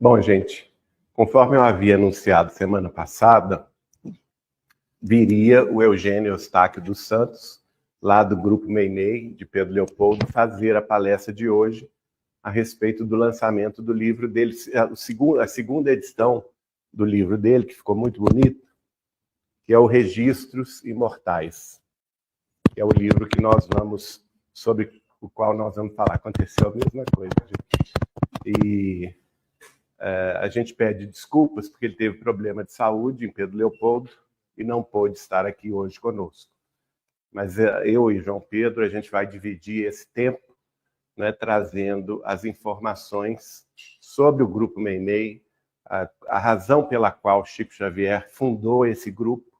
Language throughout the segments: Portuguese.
Bom, gente, conforme eu havia anunciado semana passada, viria o Eugênio Eustáquio dos Santos, lá do Grupo Meimei, de Pedro Leopoldo, fazer a palestra de hoje a respeito do lançamento do livro dele, a segunda edição do livro dele, que ficou muito bonito, que é o Registros Imortais, que é o livro que nós vamos, sobre o qual nós vamos falar. Aconteceu a mesma coisa, gente. E a gente pede desculpas porque ele teve problema de saúde em Pedro Leopoldo e não pôde estar aqui hoje conosco. Mas eu e João Pedro, a gente vai dividir esse tempo, né, trazendo as informações sobre o Grupo Meimei, a razão pela qual Chico Xavier fundou esse grupo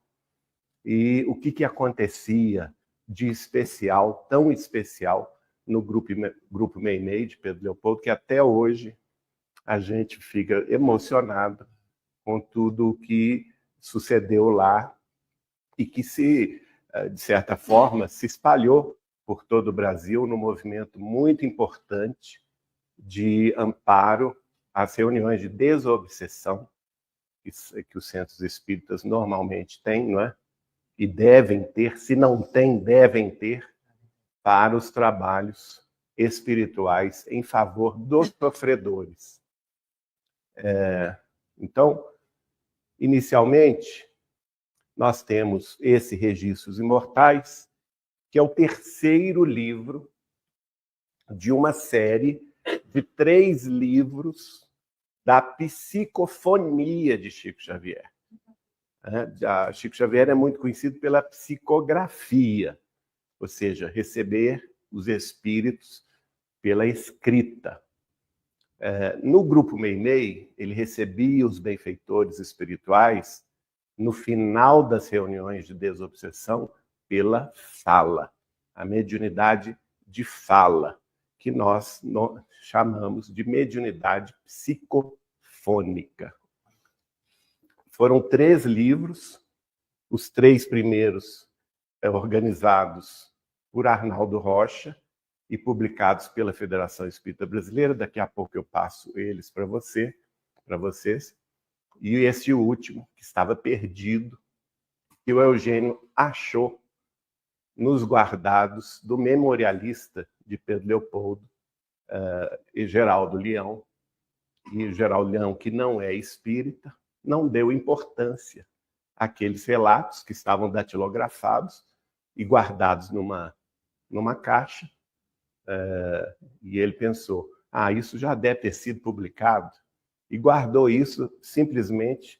e o que acontecia de especial, tão especial, no Grupo Meimei de Pedro Leopoldo, que até hoje a gente fica emocionado com tudo o que sucedeu lá e que, de certa forma, se espalhou por todo o Brasil num movimento muito importante de amparo às reuniões de desobsessão que os centros espíritas normalmente têm, não é? E devem ter, se não têm, devem ter, para os trabalhos espirituais em favor dos sofredores. Então, inicialmente, nós temos esse Registros Imortais, que é o terceiro livro de uma série de 3 livros da psicofonia de Chico Xavier. Chico Xavier é muito conhecido pela psicografia, ou seja, receber os espíritos pela escrita. No Grupo Meimei, ele recebia os benfeitores espirituais no final das reuniões de desobsessão pela fala, a mediunidade de fala, que nós chamamos de mediunidade psicofônica. Foram 3 livros, os 3 primeiros organizados por Arnaldo Rocha e publicados pela Federação Espírita Brasileira. Daqui a pouco eu passo eles para vocês. E esse último, que estava perdido, que o Eugênio achou nos guardados do memorialista de Pedro Leopoldo, e Geraldo Leão. E Geraldo Leão, que não é espírita, não deu importância àqueles relatos que estavam datilografados e guardados numa caixa. E ele pensou, isso já deve ter sido publicado, e guardou isso simplesmente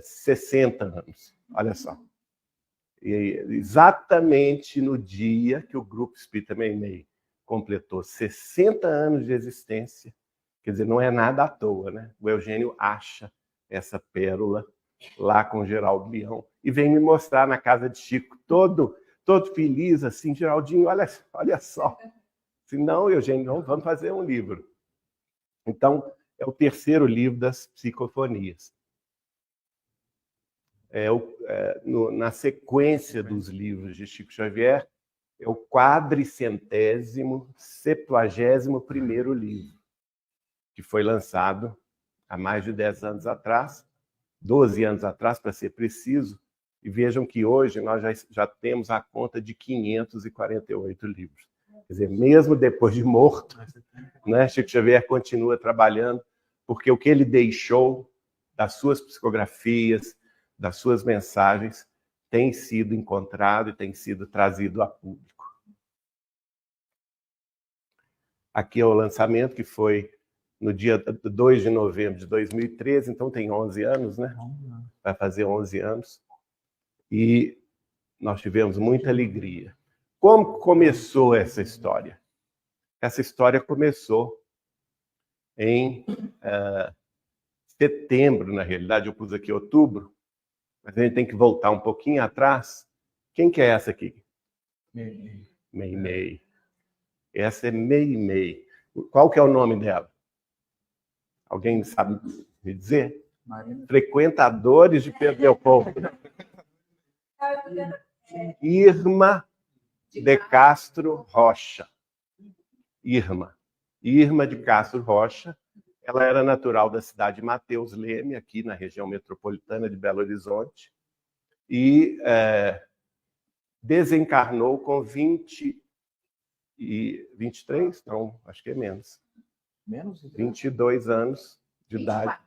60 anos. Olha só. E exatamente no dia que o Grupo Espírita Meimei completou 60 anos de existência, quer dizer, não é nada à toa, né? O Eugênio acha essa pérola lá com o Geraldo Leão e vem me mostrar na casa de Chico, todo feliz, assim, Geraldinho, olha só. Se não, Eugênio, não, vamos fazer um livro. Então, é o terceiro livro das psicofonias. Na sequência dos livros de Chico Xavier, é o 471º livro, que foi lançado há mais de 10 anos atrás, 12 anos atrás, para ser preciso, e vejam que hoje nós já temos a conta de 548 livros. Quer dizer, mesmo depois de morto, né, Chico Xavier continua trabalhando, porque o que ele deixou das suas psicografias, das suas mensagens, tem sido encontrado e tem sido trazido a público. Aqui é o lançamento, que foi no dia 2 de novembro de 2013, então tem 11 anos, né? Vai fazer 11 anos. E nós tivemos muita alegria. Como começou essa história? Essa história começou em setembro, na realidade, eu pus aqui outubro, mas a gente tem que voltar um pouquinho atrás. Quem que é essa aqui? Meimei. Essa é Meimei. Qual que é o nome dela? Alguém sabe me dizer? Marina. Frequentadores de Pedro Leopoldo. Irma de Castro Rocha. Irma de Castro Rocha, Ela era natural da cidade de Mateus Leme, aqui na região metropolitana de Belo Horizonte, e desencarnou com 23? Não, acho que é menos. Menos? 22 anos de idade.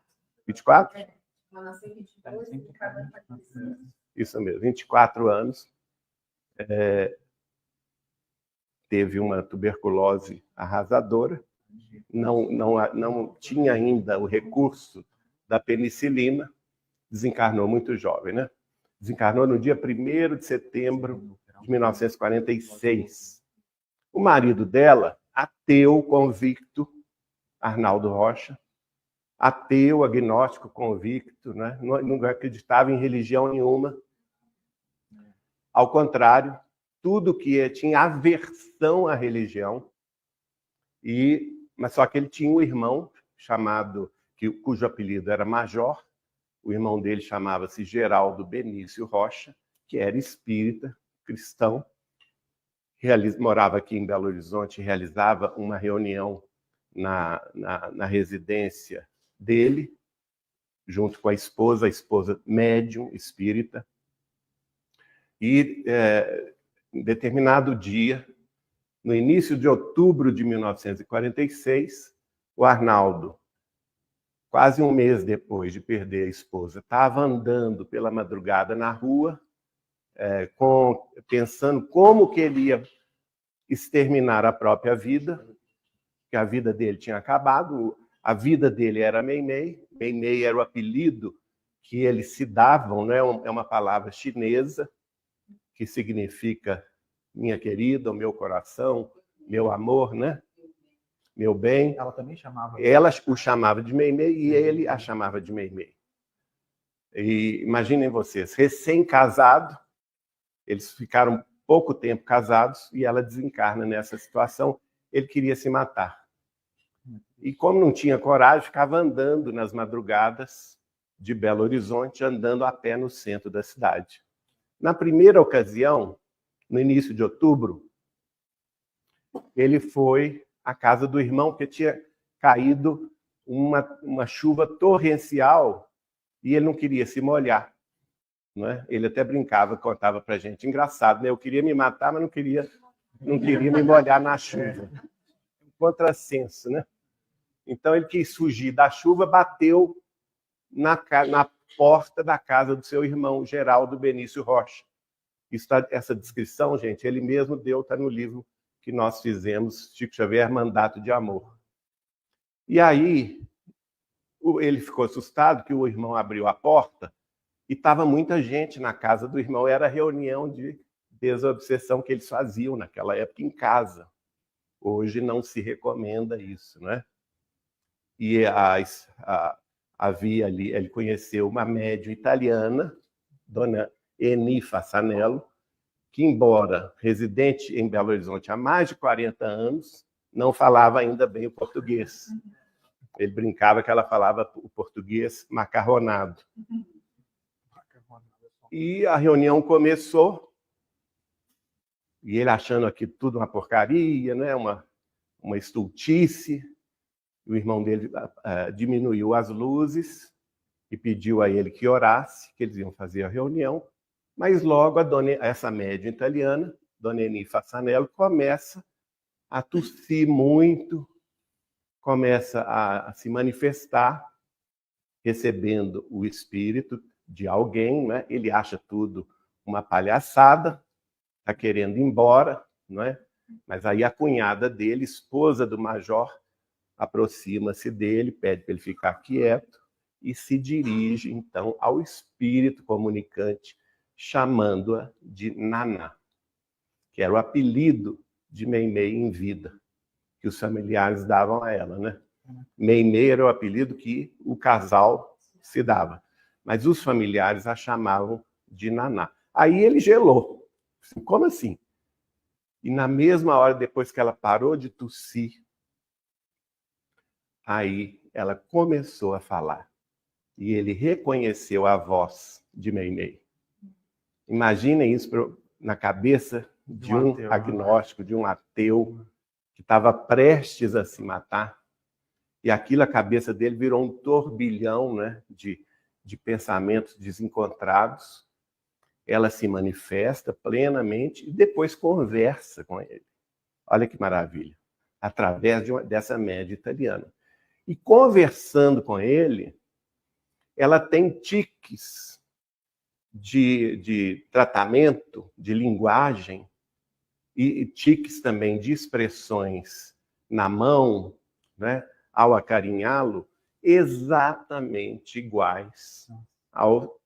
24? Ela nasceu em 22 e cada Isso mesmo, 24 anos. Teve uma tuberculose arrasadora. Não tinha ainda o recurso da penicilina. Desencarnou muito jovem, né? Desencarnou no dia 1º de setembro de 1946. O marido dela, ateu convicto, Arnaldo Rocha, ateu, agnóstico convicto, né? Não acreditava em religião nenhuma. Ao contrário, tudo que tinha aversão à religião, mas só que ele tinha um irmão cujo apelido era Major. O irmão dele chamava-se Geraldo Benício Rocha, que era espírita, cristão, morava aqui em Belo Horizonte, realizava uma reunião na residência dele, junto com a esposa médium espírita. E, em determinado dia, no início de outubro de 1946, o Arnaldo, quase um mês depois de perder a esposa, estava andando pela madrugada na rua, pensando como que ele ia exterminar a própria vida, que a vida dele tinha acabado. A vida dele era Meimei. Meimei era o apelido que eles se davam, né? É uma palavra chinesa que significa minha querida, o meu coração, meu amor, né? Meu bem. Ela também chamava. Ela o chamava de Meimei e ele a chamava de Meimei. E imaginem vocês, recém-casado, eles ficaram pouco tempo casados e ela desencarna nessa situação. Ele queria se matar. E como não tinha coragem, ficava andando nas madrugadas de Belo Horizonte, andando a pé no centro da cidade. Na primeira ocasião, no início de outubro, ele foi à casa do irmão, porque tinha caído uma chuva torrencial e ele não queria se molhar. Não é? Ele até brincava, contava para a gente. Engraçado, né? Eu queria me matar, mas não queria me molhar na chuva. Contrassenso, né? Então ele quis fugir da chuva, bateu na porta da casa do seu irmão, Geraldo Benício Rocha. Essa descrição, gente, ele mesmo deu, está no livro que nós fizemos, Chico Xavier, Mandato de Amor. E aí, ele ficou assustado que o irmão abriu a porta e estava muita gente na casa do irmão. Era a reunião de desobsessão que eles faziam naquela época em casa. Hoje não se recomenda isso, né? E havia ali, ele conheceu uma médium italiana, dona Eni Fassanello, que, embora residente em Belo Horizonte há mais de 40 anos, não falava ainda bem o português. Ele brincava que ela falava o português macarronado. E a reunião começou, e ele achando aqui tudo uma porcaria, né? uma estultice. O irmão dele diminuiu as luzes e pediu a ele que orasse, que eles iam fazer a reunião. Mas logo essa médium italiana, dona Eni Fassanello, começa a tossir muito, começa a se manifestar, recebendo o espírito de alguém, né? Ele acha tudo uma palhaçada, está querendo ir embora, não é? Mas aí a cunhada dele, esposa do major, aproxima-se dele, pede para ele ficar quieto e se dirige, então, ao espírito comunicante, chamando-a de Naná, que era o apelido de Meimei em vida, que os familiares davam a ela, né? Meimei era o apelido que o casal se dava, mas os familiares a chamavam de Naná. Aí ele gelou. Como assim? E na mesma hora, depois que ela parou de tossir, aí ela começou a falar. E ele reconheceu a voz de Meimei. Imaginem isso na cabeça de um agnóstico, de um ateu, que estava prestes a se matar. e aquilo, a cabeça dele virou um turbilhão, né, de pensamentos desencontrados. Ela se manifesta plenamente e depois conversa com ele. Olha que maravilha. Através dessa média italiana. E conversando com ele, ela tem tiques de tratamento, de linguagem, e tiques também de expressões na mão, né, ao acarinhá-lo, exatamente iguais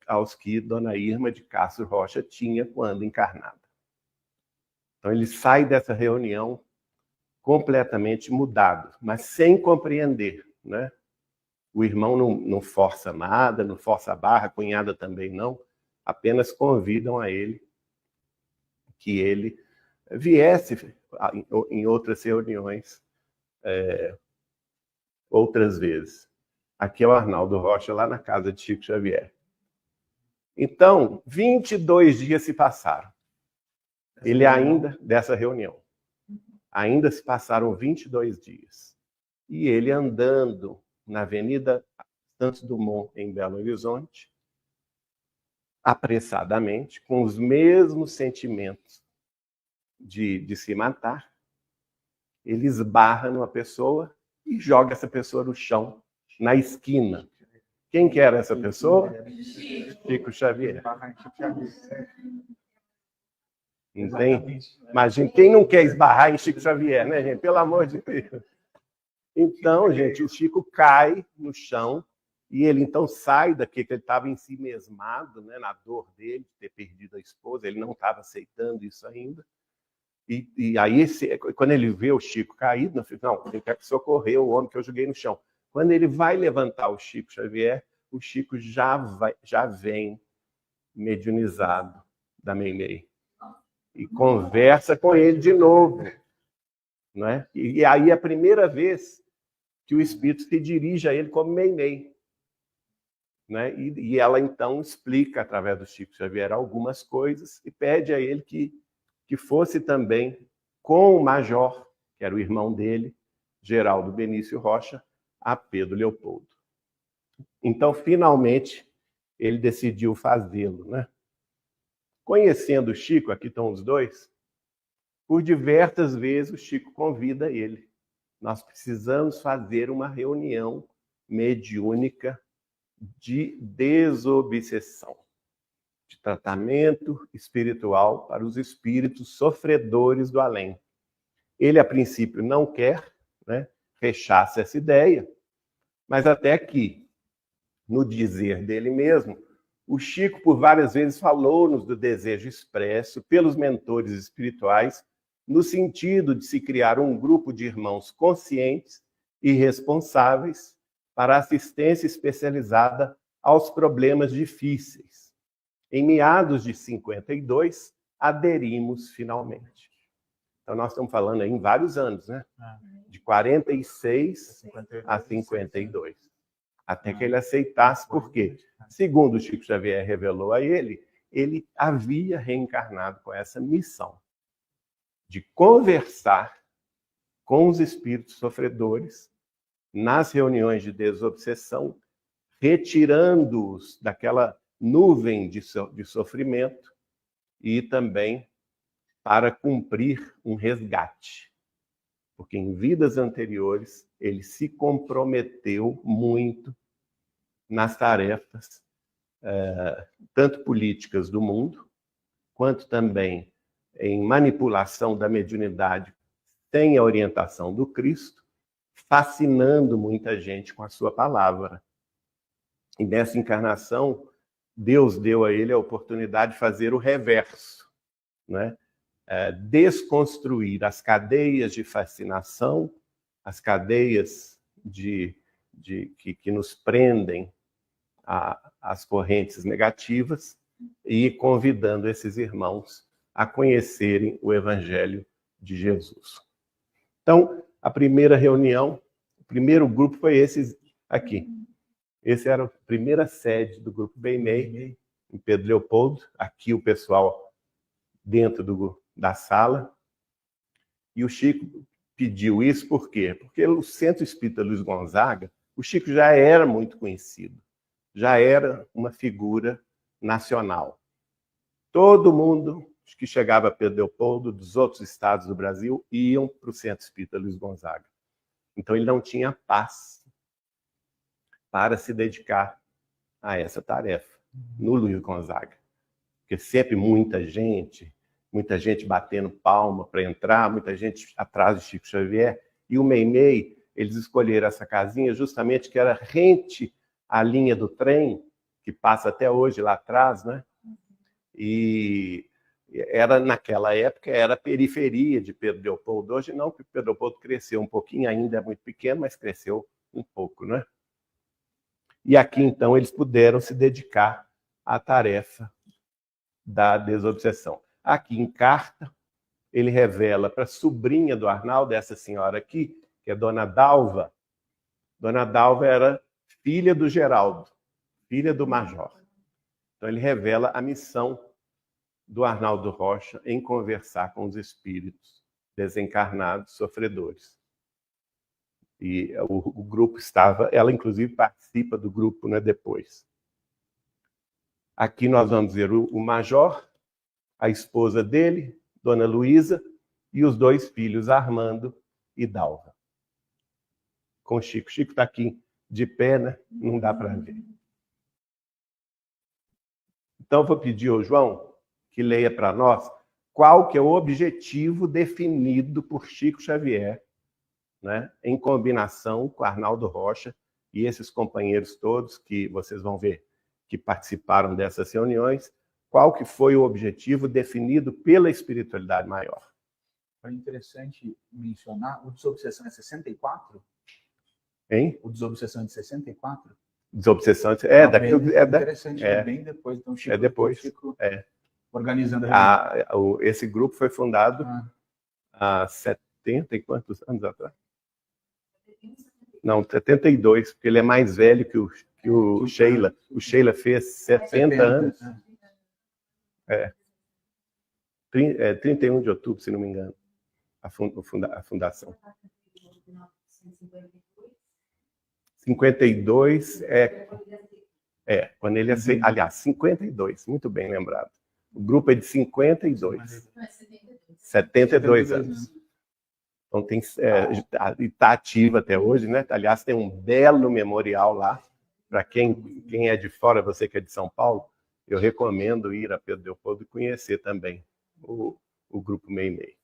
aos que Dona Irma de Castro Rocha tinha quando encarnada. Então ele sai dessa reunião completamente mudado, mas sem compreender, né? O irmão não força nada, não força a barra, a cunhada também não, apenas convidam a ele que ele viesse em outras reuniões, outras vezes. Aqui é o Arnaldo Rocha, lá na casa de Chico Xavier. Então, 22 dias se passaram. Ele ainda, dessa reunião, ainda se passaram 22 dias. E ele andando na Avenida Santos Dumont, em Belo Horizonte, apressadamente, com os mesmos sentimentos de se matar, ele esbarra numa pessoa e joga essa pessoa no chão, na esquina. Quem que era essa pessoa? Chico Xavier. Entende? Imagina, quem não quer esbarrar em Chico Xavier, né, gente? Pelo amor de Deus. Então, gente, o Chico cai no chão e ele então sai daqui, que ele estava ensimesmado, né, na dor dele, de ter perdido a esposa, ele não estava aceitando isso ainda. E aí, quando ele vê o Chico caído, não, ele quer socorrer o homem que eu joguei no chão. Quando ele vai levantar o Chico Xavier, o Chico já vem mediunizado da Meimei. E conversa com ele de novo. Não é? E aí é a primeira vez que o Espírito se dirige a ele como Meimei. Né? E ela, então, explica, através do Chico Xavier, algumas coisas e pede a ele que fosse também com o Major, que era o irmão dele, Geraldo Benício Rocha, a Pedro Leopoldo. Então, finalmente, ele decidiu fazê-lo. Né? Conhecendo o Chico, aqui estão os dois, por diversas vezes o Chico convida ele. Nós precisamos fazer uma reunião mediúnica de desobsessão, de tratamento espiritual para os espíritos sofredores do além. Ele, a princípio, não quer, né, rechaça essa ideia, mas até que, no dizer dele mesmo, o Chico, por várias vezes, falou-nos do desejo expresso pelos mentores espirituais, no sentido de se criar um grupo de irmãos conscientes e responsáveis para assistência especializada aos problemas difíceis. Em meados de 52, aderimos finalmente. Então, nós estamos falando aí em vários anos, né? De 46 a 52. Até que ele aceitasse, por quê? Segundo o Chico Xavier revelou a ele, ele havia reencarnado com essa missão de conversar com os espíritos sofredores nas reuniões de desobsessão, retirando-os daquela nuvem de sofrimento e também para cumprir um resgate. Porque em vidas anteriores ele se comprometeu muito nas tarefas, tanto políticas do mundo, quanto também em manipulação da mediunidade sem a orientação do Cristo, fascinando muita gente com a sua palavra. E nessa encarnação, Deus deu a ele a oportunidade de fazer o reverso, né? Desconstruir as cadeias de fascinação, as cadeias que nos prendem às correntes negativas e convidando esses irmãos a conhecerem o Evangelho de Jesus. Então, a primeira reunião, o primeiro grupo foi esse aqui. Esse era a primeira sede do grupo Meimei, em Pedro Leopoldo. Aqui o pessoal dentro da sala. E o Chico pediu isso por quê? Porque o Centro Espírita Luiz Gonzaga, o Chico já era muito conhecido, já era uma figura nacional. Todo mundo que chegava a Pedro Leopoldo, dos outros estados do Brasil, iam para o Centro Espírita Luiz Gonzaga. Então ele não tinha paz para se dedicar a essa tarefa no Luiz Gonzaga. Porque sempre muita gente batendo palma para entrar, muita gente atrás de Chico Xavier. E o Meimei, eles escolheram essa casinha justamente que era rente à linha do trem, que passa até hoje lá atrás, né? E era, naquela época, era a periferia de Pedro Leopoldo. Hoje não, porque Pedro Leopoldo cresceu um pouquinho, ainda é muito pequeno, mas cresceu um pouco, né? E aqui, então, eles puderam se dedicar à tarefa da desobsessão. Aqui em carta, ele revela para a sobrinha do Arnaldo, essa senhora aqui, que é Dona Dalva. Dona Dalva era filha do Geraldo, filha do Major. Então ele revela a missão do Arnaldo Rocha em conversar com os espíritos desencarnados, sofredores. E o grupo estava, ela inclusive participa do grupo, né, depois. Aqui nós vamos ver o Major, a esposa dele, Dona Luísa, e os dois filhos, Armando e Dalva. Com Chico. Chico está aqui de pé, né? Não dá para ver. Então, vou pedir ao João que leia para nós qual que é o objetivo definido por Chico Xavier, né, em combinação com Arnaldo Rocha e esses companheiros todos que vocês vão ver que participaram dessas reuniões, qual que foi o objetivo definido pela espiritualidade maior. É interessante mencionar, o Desobsessão é 64? Hein? O Desobsessão é de 64? Desobsessão interessante, bem depois. Então, Chico, depois. Chico organizando esse grupo foi fundado há 70 e quantos anos atrás? Não, 72, porque ele é mais velho que o Sheila. O Sheila fez 70 anos. 31 de outubro, se não me engano, a fundação. 52 quando ele aceitou. Aliás, 52, muito bem lembrado. O grupo é de 52. 72 anos. Então está ativo até hoje, né? Aliás, tem um belo memorial lá. Para quem é de fora, você que é de São Paulo, eu recomendo ir a Pedro Leopoldo e conhecer também o grupo Meimei.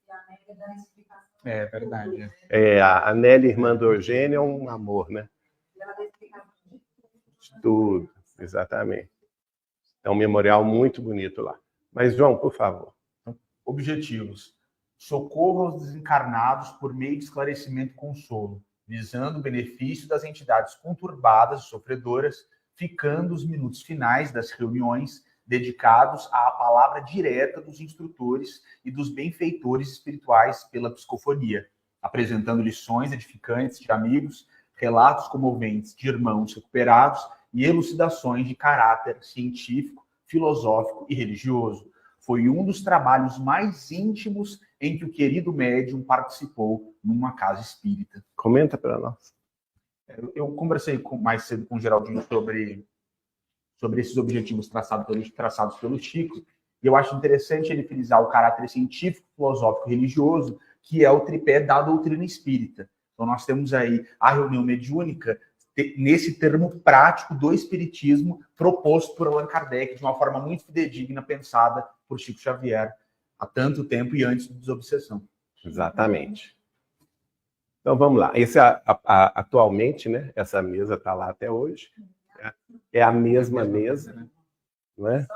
É verdade. A Nelly, irmã do Eugênio, é um amor, né? Tudo, exatamente. É um memorial muito bonito lá. Mas, João, por favor. Objetivos. Socorro aos desencarnados por meio de esclarecimento e consolo, visando o benefício das entidades conturbadas e sofredoras, ficando os minutos finais das reuniões dedicados à palavra direta dos instrutores e dos benfeitores espirituais pela psicofonia, apresentando lições edificantes de amigos, relatos comoventes de irmãos recuperados e elucidações de caráter científico, filosófico e religioso. Foi um dos trabalhos mais íntimos em que o querido médium participou numa casa espírita. Comenta para nós. Eu conversei mais cedo com o Geraldinho sobre esses objetivos traçados pelo Chico, e eu acho interessante ele frisar o caráter científico, filosófico e religioso, que é o tripé da doutrina espírita. Então nós temos aí a reunião mediúnica nesse termo prático do espiritismo proposto por Allan Kardec de uma forma muito fidedigna, pensada por Chico Xavier há tanto tempo e antes da desobsessão. Exatamente. Então vamos lá. Atualmente, né, essa mesa está lá até hoje. É a mesma mesa, não é?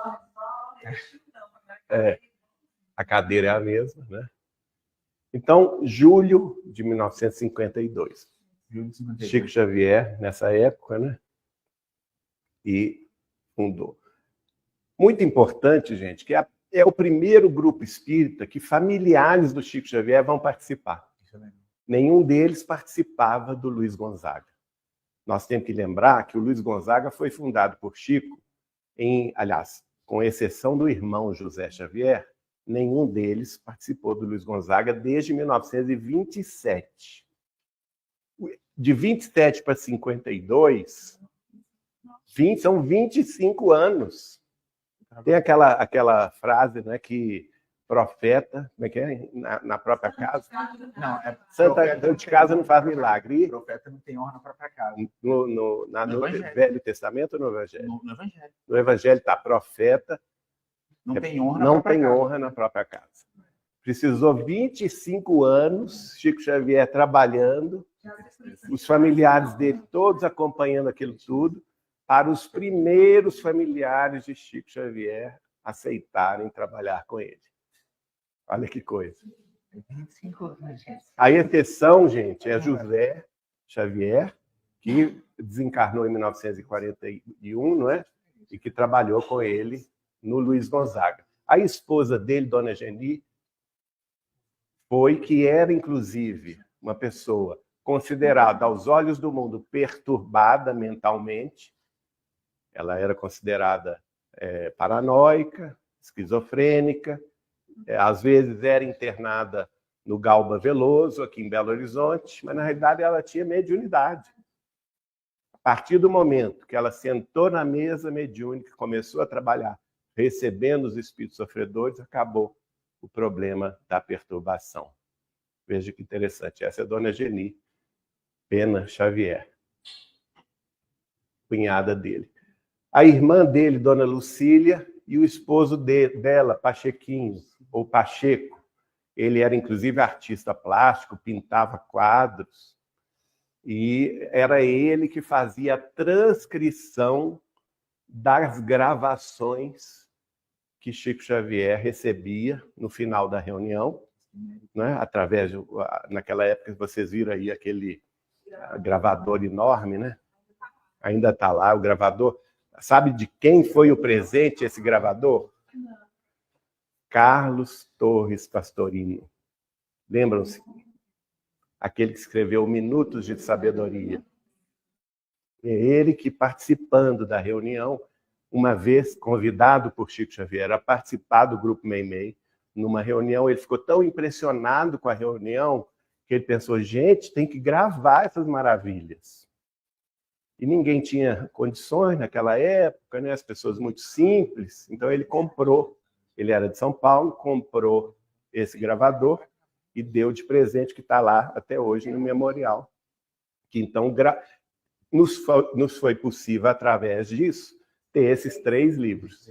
A cadeira é a mesma, né? Então, julho de 1952. Chico Xavier, nessa época, né? E fundou. Muito importante, gente, que é o primeiro grupo espírita que familiares do Chico Xavier vão participar. Nenhum deles participava do Luiz Gonzaga. Nós temos que lembrar que o Luiz Gonzaga foi fundado por Chico, aliás, com exceção do irmão José Xavier, nenhum deles participou do Luiz Gonzaga desde 1927. De 27 para 52, são 25 anos. Tem aquela frase, né, que profeta, como é que é? Na própria casa? Não, Santa de casa não faz milagre. O profeta não tem honra na própria casa. No Velho Testamento ou no Evangelho? No Evangelho. No Evangelho está profeta, não tem honra na própria casa. Precisou 25 anos, Chico Xavier trabalhando, os familiares dele todos acompanhando aquilo tudo, para os primeiros familiares de Chico Xavier aceitarem trabalhar com ele. Olha que coisa. 25 anos, gente. A exceção, gente, é José Xavier, que desencarnou em 1941, não é? E que trabalhou com ele no Luiz Gonzaga. A esposa dele, Dona Geni, que era, inclusive, uma pessoa considerada, aos olhos do mundo, perturbada mentalmente. Ela era considerada paranoica, esquizofrênica, às vezes era internada no Galba Veloso, aqui em Belo Horizonte, mas, na realidade, ela tinha mediunidade. A partir do momento que ela sentou na mesa mediúnica e começou a trabalhar, recebendo os espíritos sofredores, acabou o problema da perturbação. Veja que interessante. Essa é a Dona Geni Pena Xavier, cunhada dele. A irmã dele, Dona Lucília, e o esposo dela, Pachequinho, ou Pacheco. Ele era, inclusive, artista plástico, pintava quadros, e era ele que fazia a transcrição das gravações que Chico Xavier recebia no final da reunião, né? Através naquela época, vocês viram aí aquele gravador enorme, né? Ainda está lá o gravador. Sabe de quem foi o presente esse gravador? Carlos Torres Pastorino. Lembram-se? Aquele que escreveu Minutos de Sabedoria. É ele que, participando da reunião, uma vez convidado por Chico Xavier a participar do Grupo Meimei, numa reunião, ele ficou tão impressionado com a reunião que ele pensou, gente, tem que gravar essas maravilhas. E ninguém tinha condições naquela época, né? As pessoas muito simples, então ele comprou, ele era de São Paulo, comprou esse gravador e deu de presente, que está lá até hoje no memorial. Que então nos foi possível, através disso, ter esses 3 livros.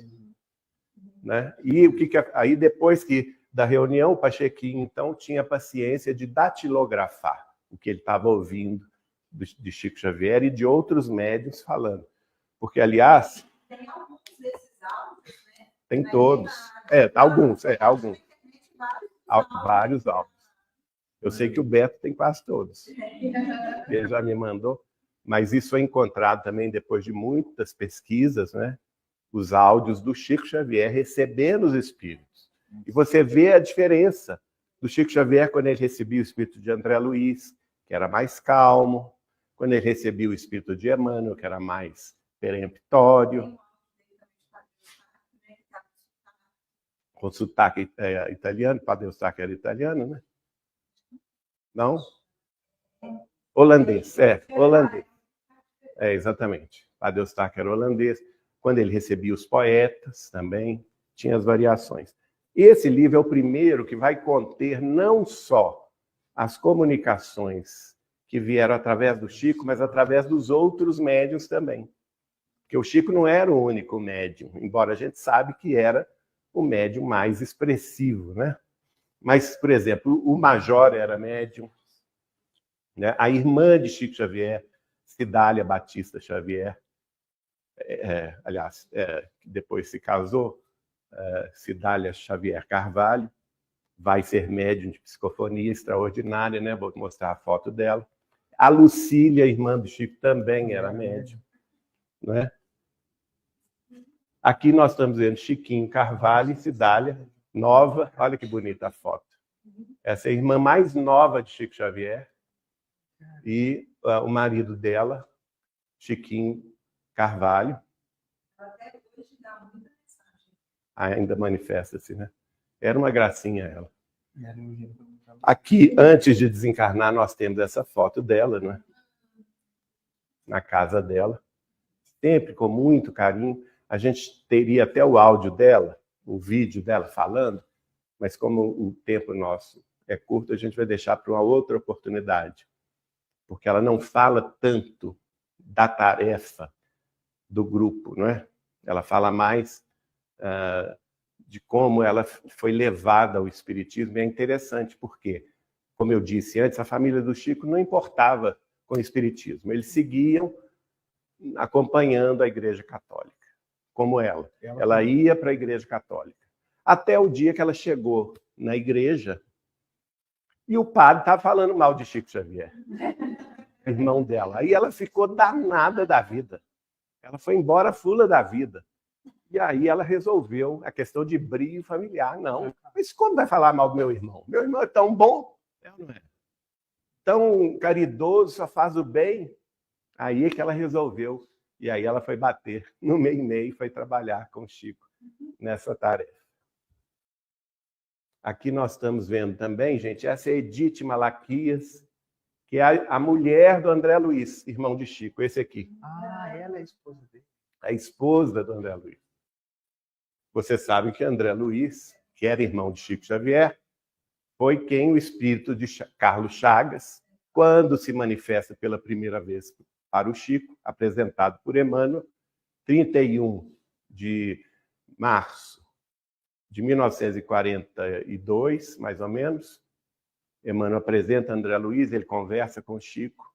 Né? E aí, depois da reunião, o Pachequinho, então, tinha paciência de datilografar o que ele estava ouvindo de Chico Xavier e de outros médiuns falando. Porque, aliás... Tem alguns desses áudios, né? Tem todos. Alguns. Vários áudios. Eu sei que o Beto tem quase todos. Ele já me mandou. Mas isso foi encontrado também depois de muitas pesquisas, né? Os áudios do Chico Xavier recebendo os espíritos. E você vê a diferença do Chico Xavier quando ele recebia o espírito de André Luiz, que era mais calmo, quando ele recebia o espírito de Emmanuel, que era mais peremptório, com sotaque italiano, Padre Eustáquio era italiano, né? Não? Holandês, holandês. Exatamente. Padre Eustáquio era holandês. Quando ele recebia os poetas também, tinha as variações. Esse livro é o primeiro que vai conter não só as comunicações que vieram através do Chico, mas através dos outros médiuns também. Porque o Chico não era o único médium, embora a gente sabe que era o médium mais expressivo, né? Mas, por exemplo, o Major era médium, né? A irmã de Chico Xavier, Cidália Batista Xavier, aliás, que depois se casou, Cidália Xavier Carvalho, vai ser médium de psicofonia extraordinária, né? Vou mostrar a foto dela. A Lucília, irmã do Chico, também era médium, né? Aqui nós estamos vendo Chiquinho Carvalho e Cidália, nova. Olha que bonita a foto. Essa é a irmã mais nova de Chico Xavier. E o marido dela, Chiquinho Carvalho. Ainda manifesta-se, né? Era uma gracinha ela. Aqui, antes de desencarnar, nós temos essa foto dela, né? Na casa dela. Sempre com muito carinho. A gente teria até o áudio dela, o vídeo dela falando, mas como o tempo nosso é curto, a gente vai deixar para uma outra oportunidade. Porque ela não fala tanto da tarefa do grupo, não é? Ela fala mais de como ela foi levada ao espiritismo. E é interessante porque, como eu disse antes, a família do Chico não importava com o espiritismo. Eles seguiam acompanhando a Igreja Católica, como ela. Ela ia para a Igreja Católica. Até o dia que ela chegou na igreja e o padre estava falando mal de Chico Xavier, irmão dela. Aí ela ficou danada da vida. Ela foi embora fula da vida. E aí ela resolveu a questão de brio familiar. Não, mas como vai falar mal do meu irmão? Meu irmão é tão bom, não é? Tão caridoso, só faz o bem. Aí é que ela resolveu. E aí ela foi bater no meio e foi trabalhar com o Chico nessa tarefa. Aqui nós estamos vendo também, gente, essa é Edith Malaquias, que é a mulher do André Luiz, irmão de Chico, esse aqui. Ah, ela é a esposa dele. A esposa do André Luiz. Você sabe que André Luiz, que era irmão de Chico Xavier, foi quem o espírito de Carlos Chagas, quando se manifesta pela primeira vez para o Chico, apresentado por Emmanuel, 31 de março de 1942, mais ou menos. Emmanuel apresenta André Luiz, ele conversa com o Chico,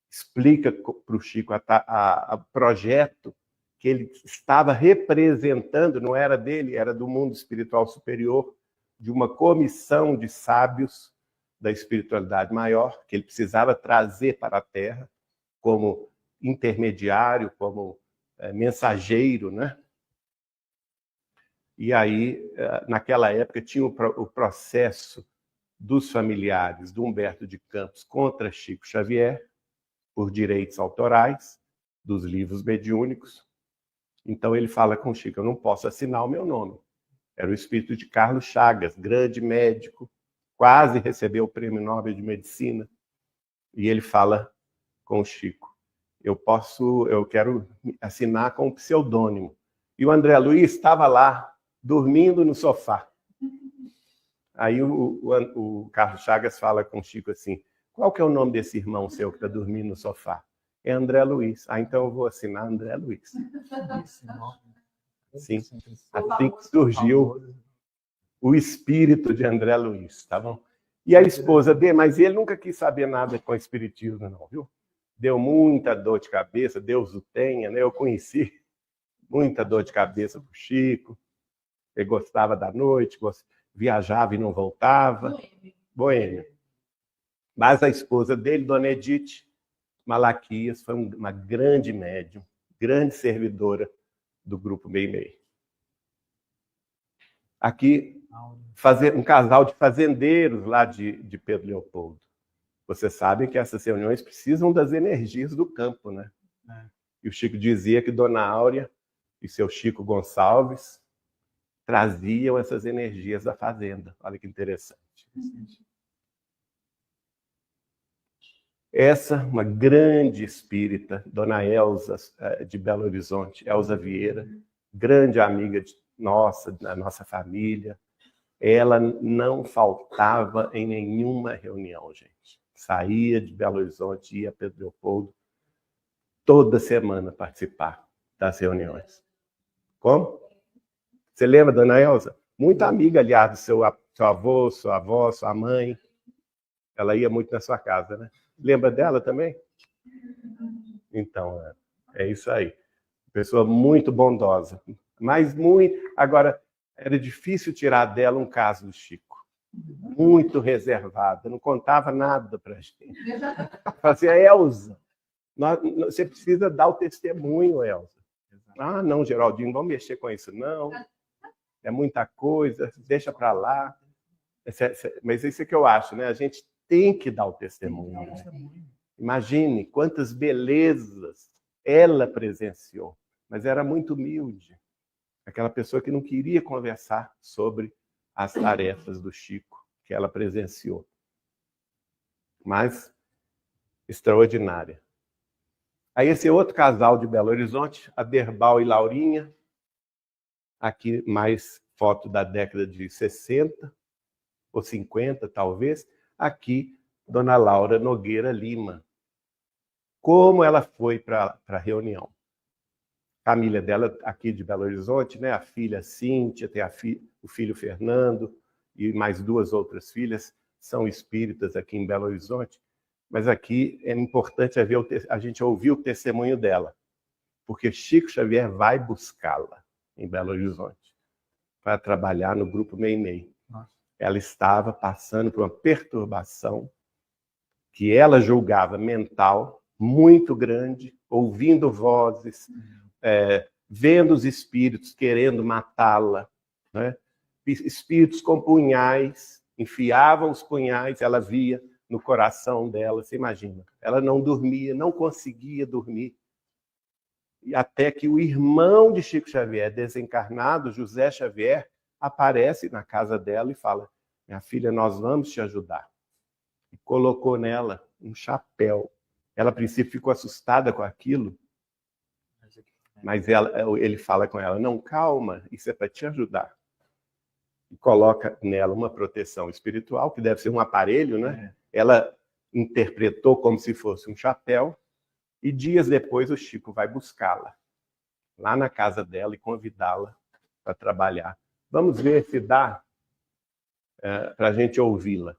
explica para o Chico o projeto que ele estava representando, não era dele, era do mundo espiritual superior, de uma comissão de sábios da espiritualidade maior, que ele precisava trazer para a Terra como intermediário, como mensageiro, né? E aí, naquela época, tinha o processo dos familiares do Humberto de Campos contra Chico Xavier, por direitos autorais, dos livros mediúnicos. Então ele fala com Chico, eu não posso assinar o meu nome. Era o espírito de Carlos Chagas, grande médico, quase recebeu o Prêmio Nobel de Medicina. E ele fala com o Chico, eu quero assinar com um pseudônimo. E o André Luiz estava lá, dormindo no sofá. Aí o Carlos Chagas fala com o Chico assim, qual que é o nome desse irmão seu que está dormindo no sofá? É André Luiz. Ah, então eu vou assinar André Luiz. Sim, assim que surgiu o espírito de André Luiz, tá bom? E a esposa dele, mas ele nunca quis saber nada com espiritismo, não, viu? Deu muita dor de cabeça, Deus o tenha, né? Eu conheci muita dor de cabeça pro Chico. Ele gostava da noite, viajava e não voltava. Boêmio. Mas a esposa dele, Dona Edith Malaquias, foi uma grande médium, grande servidora do Grupo Meimei. Aqui, um casal de fazendeiros lá de Pedro Leopoldo. Vocês sabem que essas reuniões precisam das energias do campo, né? E o Chico dizia que Dona Áurea e seu Chico Gonçalves traziam essas energias da fazenda. Olha que interessante. Essa, uma grande espírita, Dona Elza, de Belo Horizonte, Elza Vieira, grande amiga da nossa família, ela não faltava em nenhuma reunião, gente. Saía de Belo Horizonte, ia a Pedro Leopoldo, toda semana participar das reuniões. Como? Você lembra, Dona Elza? Muito amiga, aliás, do seu avô, sua avó, sua mãe. Ela ia muito na sua casa, né? Lembra dela também? Então, é isso aí. Pessoa muito bondosa. Mas muito... Agora, era difícil tirar dela um caso do Chico. Muito reservada. Não contava nada para a gente. Fazia, Elza, você precisa dar o testemunho, Elza. Ah, não, Geraldinho, não vamos mexer com isso, não. É muita coisa, deixa para lá. Mas isso é que eu acho, né? A gente tem que dar o testemunho. Né? Imagine quantas belezas ela presenciou, mas era muito humilde. Aquela pessoa que não queria conversar sobre as tarefas do Chico que ela presenciou. Mas extraordinária. Aí esse outro casal de Belo Horizonte, a Derbal e Laurinha, aqui mais foto da década de 60 ou 50, talvez. Aqui, Dona Laura Nogueira Lima. Como ela foi para a reunião. A família dela aqui de Belo Horizonte, né? A filha Cíntia, tem o filho Fernando e mais 2 outras filhas, são espíritas aqui em Belo Horizonte. Mas aqui é importante a gente ouvir o testemunho dela, porque Chico Xavier vai buscá-la em Belo Horizonte para trabalhar no grupo Meimei. Ela estava passando por uma perturbação que ela julgava mental, muito grande, ouvindo vozes, vendo os espíritos querendo matá-la, né? Espíritos com punhais, enfiavam os punhais, ela via no coração dela, você imagina. Ela não dormia, não conseguia dormir. E até que o irmão de Chico Xavier, desencarnado, José Xavier, aparece na casa dela e fala: minha filha, nós vamos te ajudar. E colocou nela um chapéu. Ela, a princípio, ficou assustada com aquilo, mas ele fala com ela: não, calma, isso é para te ajudar. E coloca nela uma proteção espiritual, que deve ser um aparelho, né? Ela interpretou como se fosse um chapéu, e dias depois o Chico vai buscá-la lá na casa dela e convidá-la para trabalhar. Vamos ver se dá para a gente ouvi-la.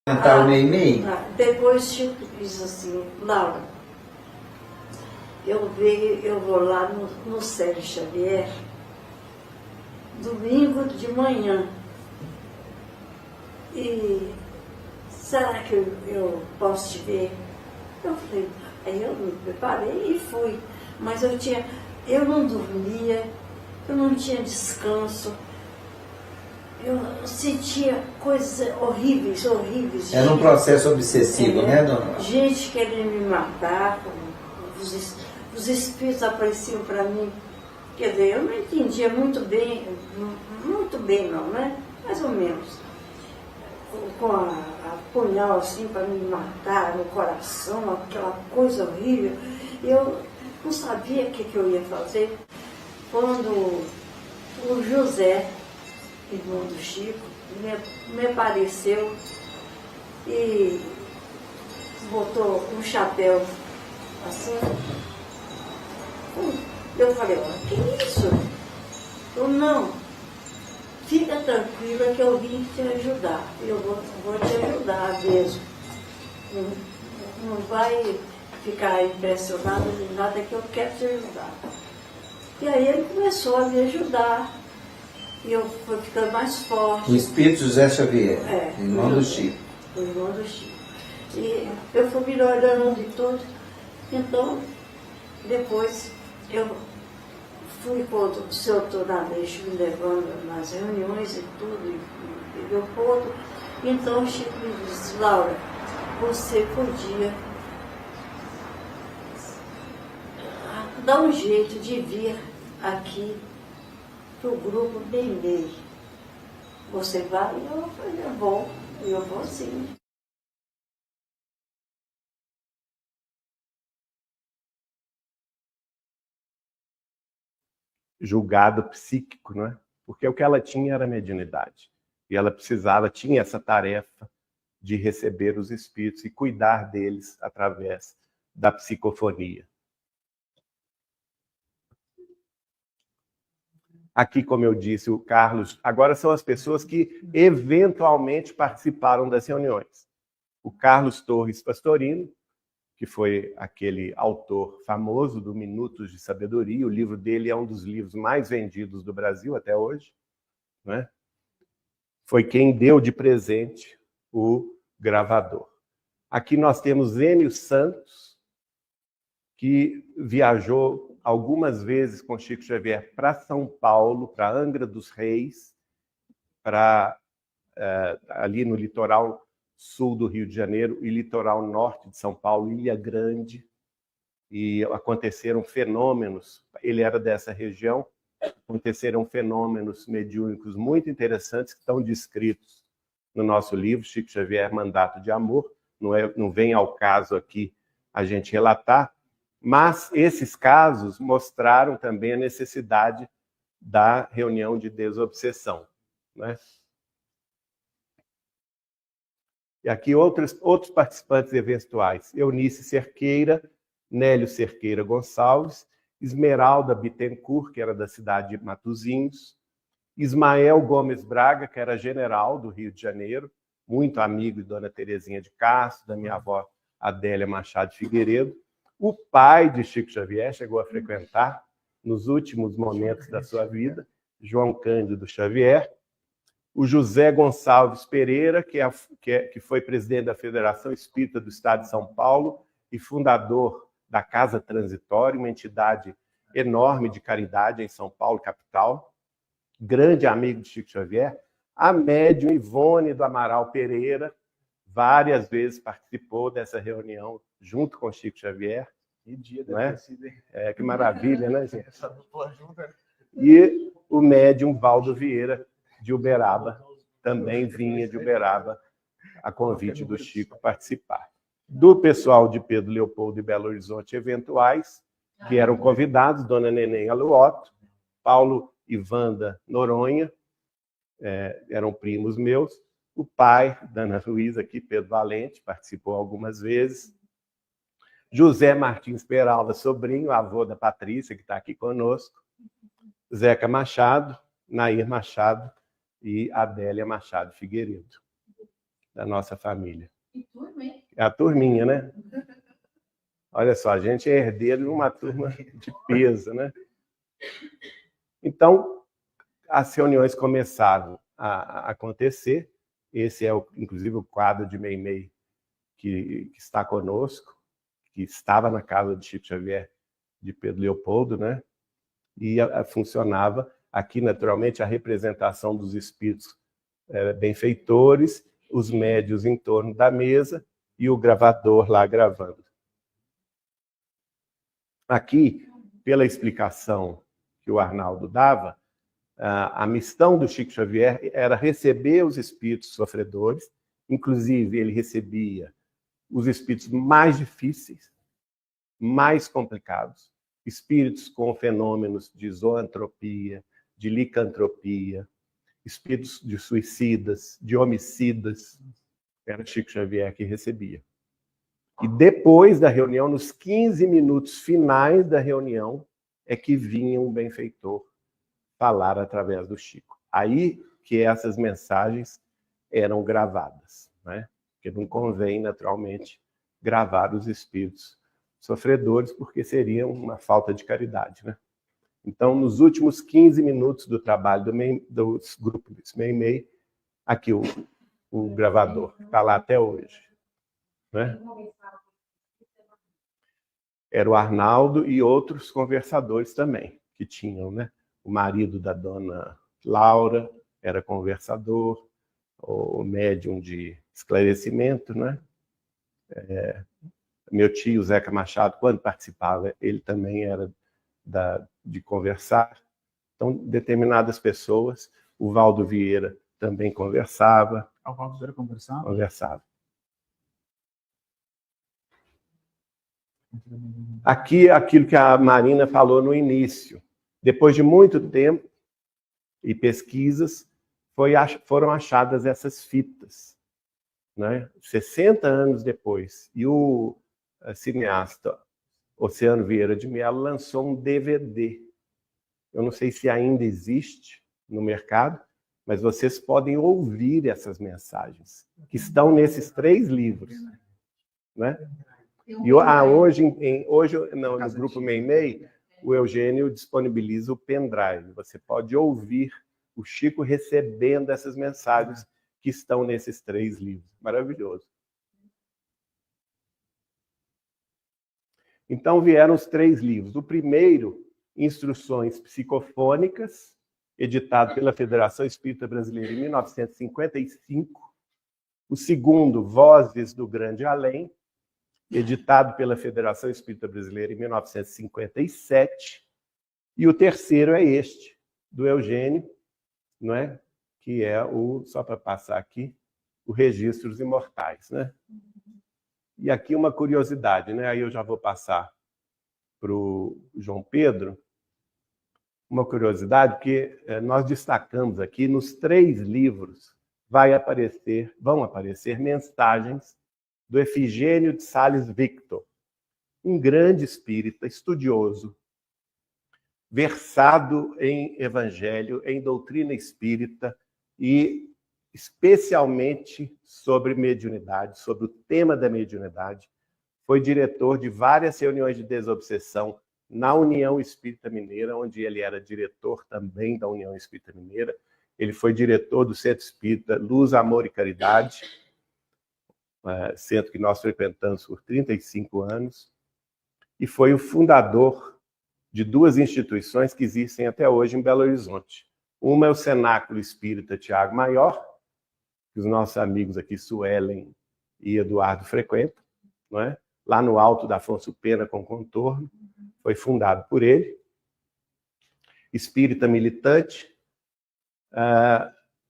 O Meimei? Depois Chico disse assim: Laura, eu vou lá no Sérgio Xavier domingo de manhã. E será que eu posso te ver? Eu falei, aí eu me preparei e fui. Mas eu não dormia, eu não tinha descanso. Eu sentia coisas horríveis. Era um processo obsessivo, né, dona? Gente querendo me matar, os espíritos apareciam para mim. Quer dizer, eu não entendia muito bem não, né? Mais ou menos. Com a punhal assim para me matar no coração, aquela coisa horrível. Eu não sabia o que eu ia fazer. Quando o José, irmão do Chico, me apareceu e botou um chapéu assim. Eu falei, olha, que isso? Eu não, fica tranquila que eu vim te ajudar. Eu vou te ajudar mesmo. Não vai ficar impressionada de nada, que eu quero te ajudar. E aí ele começou a me ajudar. E eu fui ficando mais forte. O espírito José Xavier, irmão do Chico. O irmão do Chico. E eu fui melhorando de tudo. Então, depois eu fui quando o senhor Tonaleixo me levando nas reuniões e tudo, e meu ponto. Então o Chico me disse, Laura, você podia dar um jeito de vir aqui para o grupo Meimei. Você vai? Eu falei, eu vou sim. Julgado psíquico, não é? Porque o que ela tinha era mediunidade. E ela tinha essa tarefa de receber os espíritos e cuidar deles através da psicofonia. Aqui, como eu disse, o Carlos, agora são as pessoas que eventualmente participaram das reuniões. O Carlos Torres Pastorino, que foi aquele autor famoso do Minutos de Sabedoria, o livro dele é um dos livros mais vendidos do Brasil até hoje, né? Foi quem deu de presente o gravador. Aqui nós temos Enio Santos, que viajou algumas vezes com Chico Xavier para São Paulo, para Angra dos Reis, ali no litoral sul do Rio de Janeiro e litoral norte de São Paulo, Ilha Grande, e aconteceram fenômenos, ele era dessa região, aconteceram fenômenos mediúnicos muito interessantes que estão descritos no nosso livro, Chico Xavier, Mandato de Amor. Não vem ao caso aqui a gente relatar, mas esses casos mostraram também a necessidade da reunião de desobsessão, né? E aqui outros participantes eventuais: Eunice Cerqueira, Nélio Cerqueira Gonçalves, Esmeralda Bittencourt, que era da cidade de Matozinhos, Ismael Gomes Braga, que era general do Rio de Janeiro, muito amigo de Dona Terezinha de Castro, da minha avó Adélia Machado Figueiredo. O pai de Chico Xavier chegou a frequentar nos últimos momentos da sua vida, João Cândido Xavier. O José Gonçalves Pereira, que foi presidente da Federação Espírita do Estado de São Paulo e fundador da Casa Transitória, uma entidade enorme de caridade em São Paulo, capital, grande amigo de Chico Xavier. A médium Ivone do Amaral Pereira, várias vezes participou dessa reunião junto com Chico Xavier. Que dia não é? deve ter sido, hein? Que maravilha, né, gente? Essa dupla junta. E o médium Valdo Vieira, de Uberaba, também vinha de Uberaba a convite do Chico participar. Do pessoal de Pedro Leopoldo e Belo Horizonte, eventuais, que eram convidados, Dona Neném Aluoto, Paulo e Wanda Noronha, eram primos meus, o pai da Ana Luísa aqui, Pedro Valente, participou algumas vezes, José Martins Peralva, sobrinho, avô da Patrícia, que está aqui conosco, Zeca Machado, Nair Machado e Adélia Machado Figueiredo, da nossa família. Que turma, hein? É a turminha, né? Olha só, a gente é herdeiro de uma turma de peso, né? Então, as reuniões começaram a acontecer. Esse é, inclusive, o quadro de Meimei que está conosco, que estava na casa de Chico Xavier, de Pedro Leopoldo, né? E funcionava aqui, naturalmente, a representação dos espíritos benfeitores, os médios em torno da mesa e o gravador lá gravando. Aqui, pela explicação que o Arnaldo dava, a missão do Chico Xavier era receber os espíritos sofredores, inclusive ele recebia os espíritos mais difíceis, mais complicados, espíritos com fenômenos de zoantropia, de licantropia, espíritos de suicidas, de homicidas. Era Chico Xavier que recebia. E depois da reunião, nos 15 minutos finais da reunião, é que vinha um benfeitor falar através do Chico. Aí que essas mensagens eram gravadas, né? Porque não convém, naturalmente, gravar os espíritos sofredores, porque seria uma falta de caridade, né? Então, nos últimos 15 minutos do trabalho dos grupos Meimei, aqui o gravador, está lá até hoje, né? Era o Arnaldo e outros conversadores também, que tinham, né? O marido da dona Laura era conversador, o médium de esclarecimento, né? Meu tio, Zeca Machado, quando participava, ele também era de conversar. Então, determinadas pessoas, o Valdo Vieira também conversava. O Valdo Vieira conversava? Conversava. Aqui, aquilo que a Marina falou no início. Depois de muito tempo e pesquisas, foram achadas essas fitas, né? 60 anos depois. E o cineasta Oceano Vieira de Mello lançou um DVD. Eu não sei se ainda existe no mercado, mas vocês podem ouvir essas mensagens, que estão nesses 3 livros, né? E hoje no grupo Meimei, o Eugênio disponibiliza o pendrive. Você pode ouvir o Chico recebendo essas mensagens que estão nesses 3 livros. Maravilhoso. Então vieram os 3 livros. O primeiro, Instruções Psicofônicas, editado pela Federação Espírita Brasileira em 1955. O segundo, Vozes do Grande Além, editado pela Federação Espírita Brasileira em 1957. E o terceiro é este, do Eugênio, não é? Que é o, só para passar aqui, o Registros Imortais, né? E aqui uma curiosidade, né? Aí eu já vou passar para o João Pedro. Uma curiosidade, porque nós destacamos aqui, nos 3 livros vão aparecer mensagens do Efigênio de Sales Victor, um grande espírita, estudioso, versado em evangelho, em doutrina espírita e especialmente sobre mediunidade, sobre o tema da mediunidade. Foi diretor de várias reuniões de desobsessão na União Espírita Mineira, onde ele era diretor também da União Espírita Mineira. Ele foi diretor do Centro Espírita Luz, Amor e Caridade, centro que nós frequentamos por 35 anos, e foi o fundador de 2 instituições que existem até hoje em Belo Horizonte. Uma é o Cenáculo Espírita Tiago Maior, que os nossos amigos aqui, Suelen e Eduardo, frequentam, não é? Lá no alto da Afonso Pena com contorno, foi fundado por ele. Espírita Militante,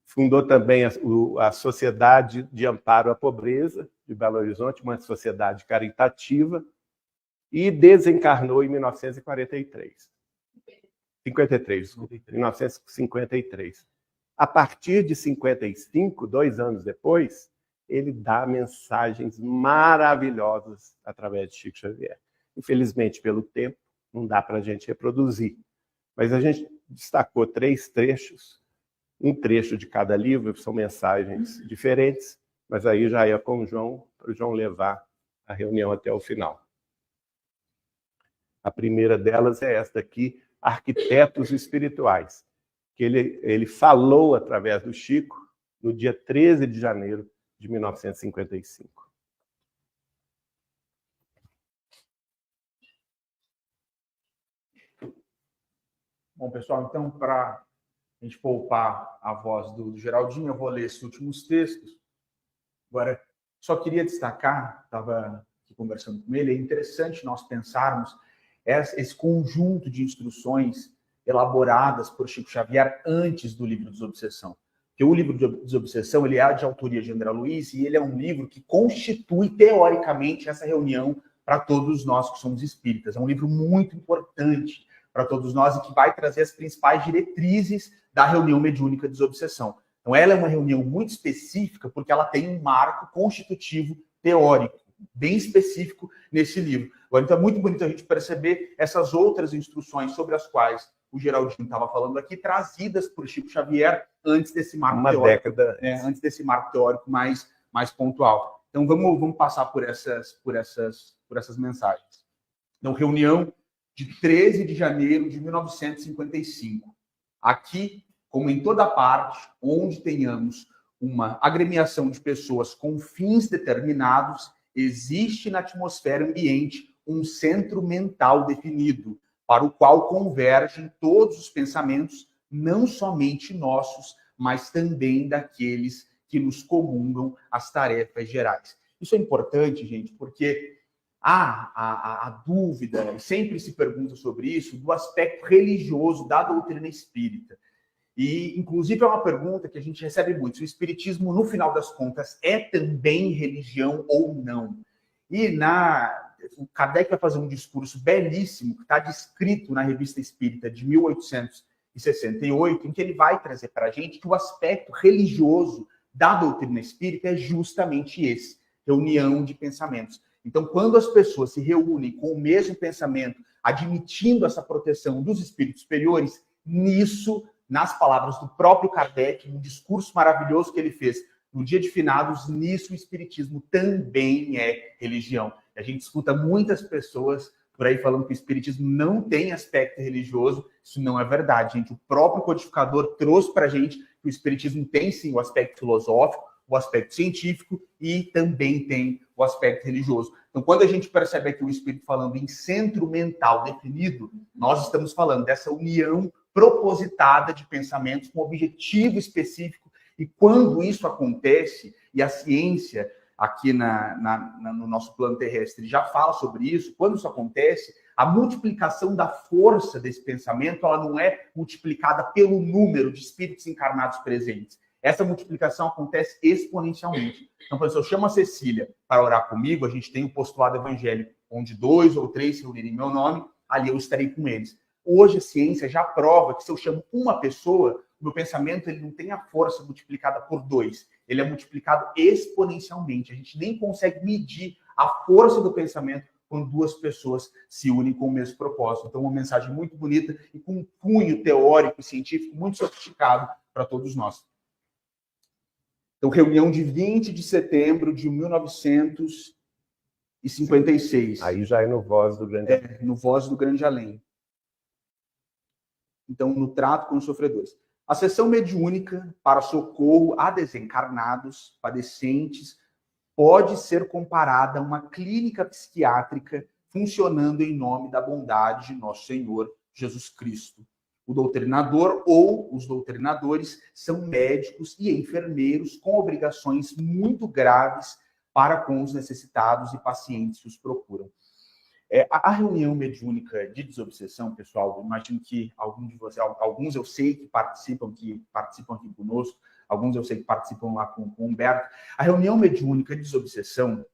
fundou também a Sociedade de Amparo à Pobreza de Belo Horizonte, uma sociedade caritativa, e desencarnou em 1953. A partir de 55, 2 anos depois, ele dá mensagens maravilhosas através de Chico Xavier. Infelizmente, pelo tempo, não dá para a gente reproduzir. Mas a gente destacou 3 trechos, um trecho de cada livro, são mensagens diferentes, mas aí já é com o João, para o João levar a reunião até o final. A primeira delas é esta aqui, Arquitetos Espirituais, que ele falou através do Chico no dia 13 de janeiro de 1955. Bom, pessoal, então, para a gente poupar a voz do Geraldinho, eu vou ler esses últimos textos. Agora, só queria destacar, estava aqui conversando com ele, é interessante nós pensarmos esse conjunto de instruções elaboradas por Chico Xavier antes do livro Desobsessão. Porque o livro Desobsessão, ele é de autoria de André Luiz e ele é um livro que constitui, teoricamente, essa reunião para todos nós que somos espíritas. É um livro muito importante para todos nós e que vai trazer as principais diretrizes da reunião mediúnica de Desobsessão. Então, ela é uma reunião muito específica porque ela tem um marco constitutivo teórico, bem específico nesse livro. Agora, então é muito bonito a gente perceber essas outras instruções sobre as quais o Geraldinho estava falando aqui, trazidas por Chico Xavier antes desse marco teórico. Antes desse marco teórico mais pontual. Então, vamos passar por essas mensagens. Então, reunião de 13 de janeiro de 1955. Aqui, como em toda parte, onde tenhamos uma agremiação de pessoas com fins determinados, existe na atmosfera ambiente um centro mental definido, para o qual convergem todos os pensamentos, não somente nossos, mas também daqueles que nos comungam as tarefas gerais. Isso é importante, gente, porque há a dúvida, e sempre se pergunta sobre isso, do aspecto religioso da doutrina espírita. E, inclusive, é uma pergunta que a gente recebe muito. Se o espiritismo, no final das contas, é também religião ou não? E o Kardec vai fazer um discurso belíssimo, que está descrito na Revista Espírita de 1868, em que ele vai trazer para a gente que o aspecto religioso da doutrina espírita é justamente esse, reunião de pensamentos. Então, quando as pessoas se reúnem com o mesmo pensamento, admitindo essa proteção dos espíritos superiores, nisso, nas palavras do próprio Kardec, um discurso maravilhoso que ele fez no dia de finados, nisso o espiritismo também é religião. A gente escuta muitas pessoas por aí falando que o espiritismo não tem aspecto religioso. Isso não é verdade, gente. O próprio codificador trouxe para a gente que o espiritismo tem, sim, o aspecto filosófico, o aspecto científico e também tem o aspecto religioso. Então, quando a gente percebe aqui o espírito falando em centro mental definido, nós estamos falando dessa união propositada de pensamentos com objetivo específico. E quando isso acontece, e a ciência aqui no nosso plano terrestre já fala sobre isso. Quando isso acontece, a multiplicação da força desse pensamento, ela não é multiplicada pelo número de espíritos encarnados presentes. Essa multiplicação acontece exponencialmente. Então, por exemplo, eu chamo a Cecília para orar comigo, a gente tem o postulado evangélico, onde 2 ou 3 se reunirem em meu nome, ali eu estarei com eles. Hoje a ciência já prova que se eu chamo uma pessoa, o meu pensamento ele não tem a força multiplicada por 2, ele é multiplicado exponencialmente. A gente nem consegue medir a força do pensamento quando 2 pessoas se unem com o mesmo propósito. Então, uma mensagem muito bonita e com um cunho teórico e científico muito sofisticado para todos nós. Então, reunião de 20 de setembro de 1956. Aí já é no Voz do Grande Além. No Voz do Grande Além. Então, no trato com os sofredores. A sessão mediúnica para socorro a desencarnados, padecentes, pode ser comparada a uma clínica psiquiátrica funcionando em nome da bondade de nosso Senhor Jesus Cristo. O doutrinador ou os doutrinadores são médicos e enfermeiros com obrigações muito graves para com os necessitados e pacientes que os procuram. A reunião mediúnica de desobsessão, pessoal, eu imagino que alguns eu sei que participam aqui conosco, alguns eu sei que participam lá com o Humberto. A reunião mediúnica de desobsessão,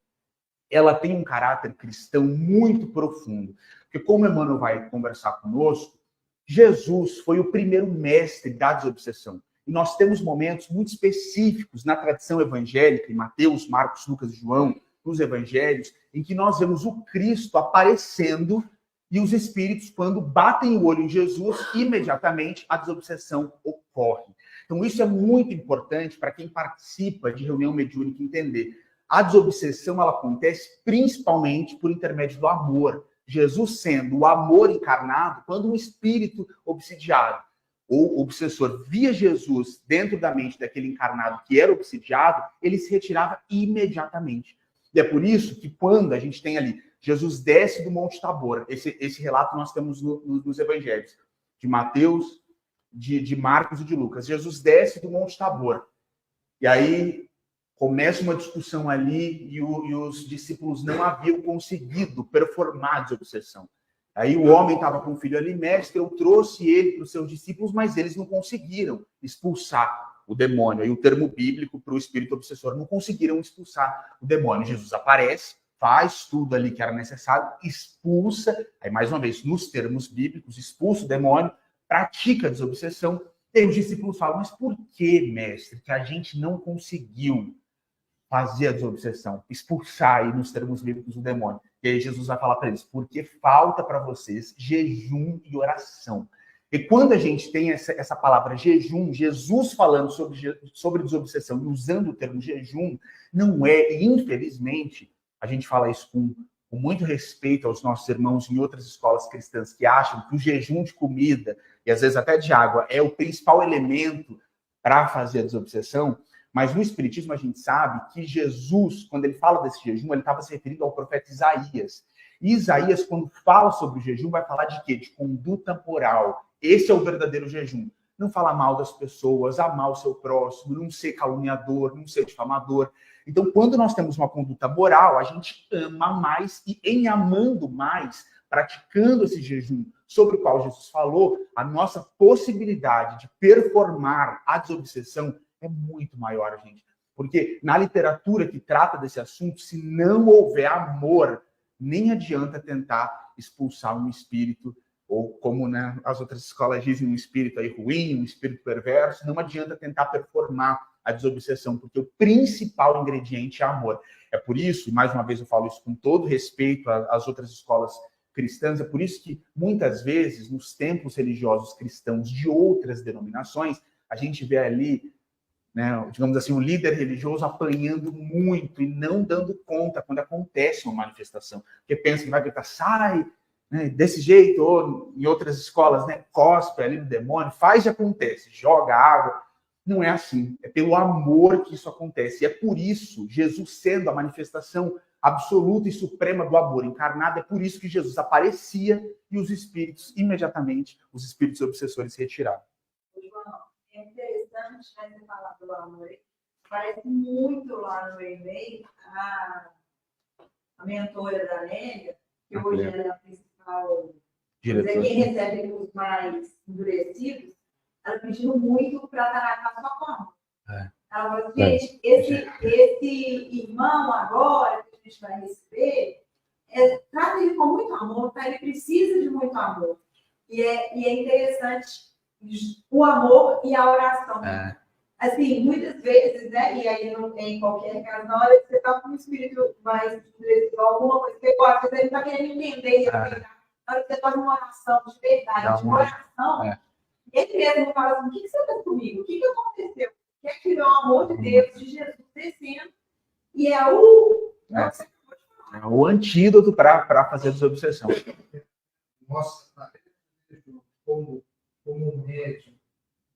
ela tem um caráter cristão muito profundo. Porque como o Emmanuel vai conversar conosco, Jesus foi o primeiro mestre da desobsessão. E nós temos momentos muito específicos na tradição evangélica, em Mateus, Marcos, Lucas e João, nos evangelhos, em que nós vemos o Cristo aparecendo e os espíritos, quando batem o olho em Jesus, imediatamente a desobsessão ocorre. Então, isso é muito importante para quem participa de reunião mediúnica entender. A desobsessão, ela acontece principalmente por intermédio do amor. Jesus sendo o amor encarnado, quando um espírito obsidiado ou obsessor via Jesus dentro da mente daquele encarnado que era obsidiado, ele se retirava imediatamente. E é por isso que quando a gente tem ali, Jesus desce do Monte Tabor, esse relato nós temos nos evangelhos, de Mateus, de Marcos e de Lucas. Jesus desce do Monte Tabor. E aí começa uma discussão ali e os discípulos não haviam conseguido performar a desobsessão. Aí o homem estava com o filho ali, mestre, eu trouxe ele para os seus discípulos, mas eles não conseguiram expulsar o demônio. Aí o termo bíblico para o espírito obsessor, não conseguiram expulsar o demônio. Jesus aparece, faz tudo ali que era necessário, expulsa, aí mais uma vez, nos termos bíblicos, expulsa o demônio, pratica a desobsessão. E aí os discípulos falam, mas por que, mestre, que a gente não conseguiu fazer a desobsessão, expulsar aí nos termos bíblicos o demônio? E aí Jesus vai falar para eles, porque falta para vocês jejum e oração. E quando a gente tem essa palavra jejum, Jesus falando sobre desobsessão e usando o termo jejum, não é, e infelizmente, a gente fala isso com muito respeito aos nossos irmãos em outras escolas cristãs que acham que o jejum de comida, e às vezes até de água, é o principal elemento para fazer a desobsessão, mas no Espiritismo a gente sabe que Jesus, quando ele fala desse jejum, ele estava se referindo ao profeta Isaías. E Isaías, quando fala sobre o jejum, vai falar de quê? De conduta moral. Esse é o verdadeiro jejum. Não falar mal das pessoas, amar o seu próximo, não ser caluniador, não ser difamador. Então, quando nós temos uma conduta moral, a gente ama mais e em amando mais, praticando esse jejum sobre o qual Jesus falou, a nossa possibilidade de performar a desobsessão é muito maior, gente. Porque na literatura que trata desse assunto, se não houver amor, nem adianta tentar expulsar um espírito, ou como as outras escolas dizem, um espírito aí ruim, um espírito perverso, não adianta tentar performar a desobsessão, porque o principal ingrediente é amor. É por isso, e mais uma vez eu falo isso com todo respeito às outras escolas cristãs, é por isso que muitas vezes nos templos religiosos cristãos de outras denominações, a gente vê ali, digamos assim, o líder religioso apanhando muito e não dando conta quando acontece uma manifestação. Porque pensa que vai gritar, sai, desse jeito, ou em outras escolas, cospe ali no demônio, faz e acontece, joga água. Não é assim, é pelo amor que isso acontece. E é por isso, Jesus sendo a manifestação absoluta e suprema do amor encarnado, é por isso que Jesus aparecia e os espíritos, imediatamente, os espíritos obsessores se retiravam. João, é interessante você falar do amor. Parece muito lá no e-mail a mentora da Nélia, que hoje ela é a principal, Diretor. quem recebe os mais endurecidos, ela pediu muito para tratar só com amor. Ela falou, gente, esse irmão agora que a gente vai receber, trata ele com muito amor, tá? Ele precisa de muito amor. E é interessante o amor e a oração. Assim, muitas vezes, né? E aí não tem qualquer caso, na hora que você está com um espírito mais endurecido, alguma coisa que você gosta, você não está querendo entender, respeitar. Na hora que você faz uma oração de verdade, de oração, ele mesmo fala assim, o que você fez comigo? O que aconteceu? Que é que o amor de Deus, de Jesus descendo, e é o antídoto para fazer desobsessão. Nossa, como médium,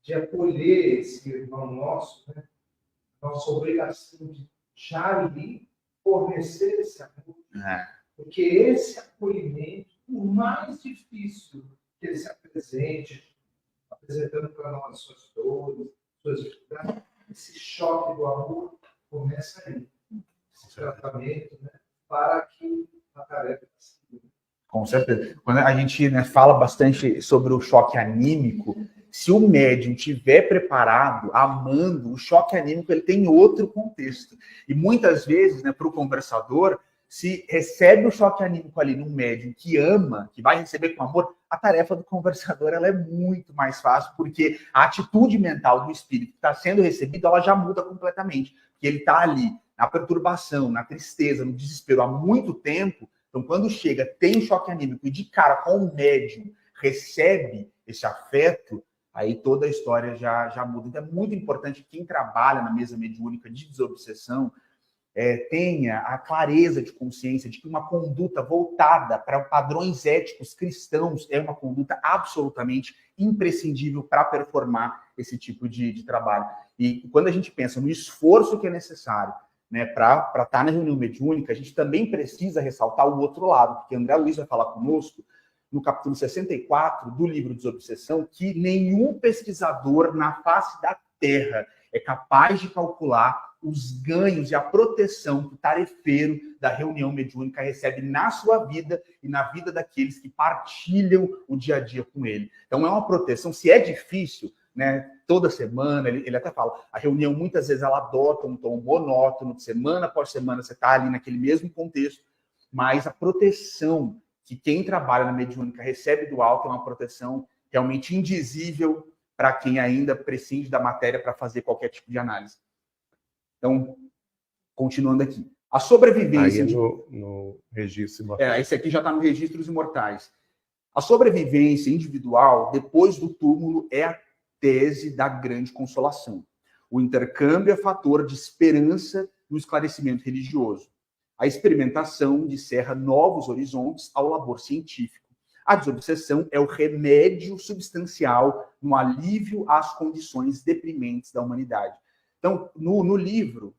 de acolher esse irmão nosso, né? Nossa obrigação de já ali fornecer esse amor. Porque esse acolhimento, por mais difícil que ele se apresente, apresentando para nós suas dores, suas dificuldades, esse choque do amor começa aí. Esse tratamento, né? Para que a tarefa seja. Com certeza. Quando a gente, né, fala bastante sobre o choque anímico, se o médium estiver preparado, amando, o choque anímico ele tem outro contexto. E muitas vezes, né, para o conversador, se recebe o choque anímico ali num médium que ama, que vai receber com amor, a tarefa do conversador ela é muito mais fácil, porque a atitude mental do espírito que está sendo recebido, ela já muda completamente. Porque ele está ali na perturbação, na tristeza, no desespero há muito tempo. Então, quando chega, tem choque anímico e de cara com o médium recebe esse afeto, aí toda a história já muda. Então, é muito importante que quem trabalha na mesa mediúnica de desobsessão tenha a clareza de consciência de que uma conduta voltada para padrões éticos cristãos é uma conduta absolutamente imprescindível para performar esse tipo de trabalho. E quando a gente pensa no esforço que é necessário, né, para estar na reunião mediúnica, a gente também precisa ressaltar o outro lado, porque André Luiz vai falar conosco no capítulo 64 do livro Desobsessão, que nenhum pesquisador na face da Terra é capaz de calcular os ganhos e a proteção que o tarefeiro da reunião mediúnica recebe na sua vida e na vida daqueles que partilham o dia a dia com ele. Então, é uma proteção. Se é difícil, né, toda semana, ele até fala, a reunião muitas vezes ela adota um tom monótono, de semana após semana você está ali naquele mesmo contexto, mas a proteção que quem trabalha na mediúnica recebe do alto é uma proteção realmente indizível para quem ainda prescinde da matéria para fazer qualquer tipo de análise. Então, continuando aqui. A sobrevivência... Aí no registro imortal. Esse aqui já está no Registros Imortais. A sobrevivência individual, depois do túmulo, é a tese da grande consolação. O intercâmbio é fator de esperança no esclarecimento religioso. A experimentação descerra novos horizontes ao labor científico. A desobsessão é o remédio substancial no alívio às condições deprimentes da humanidade. Então, no livro,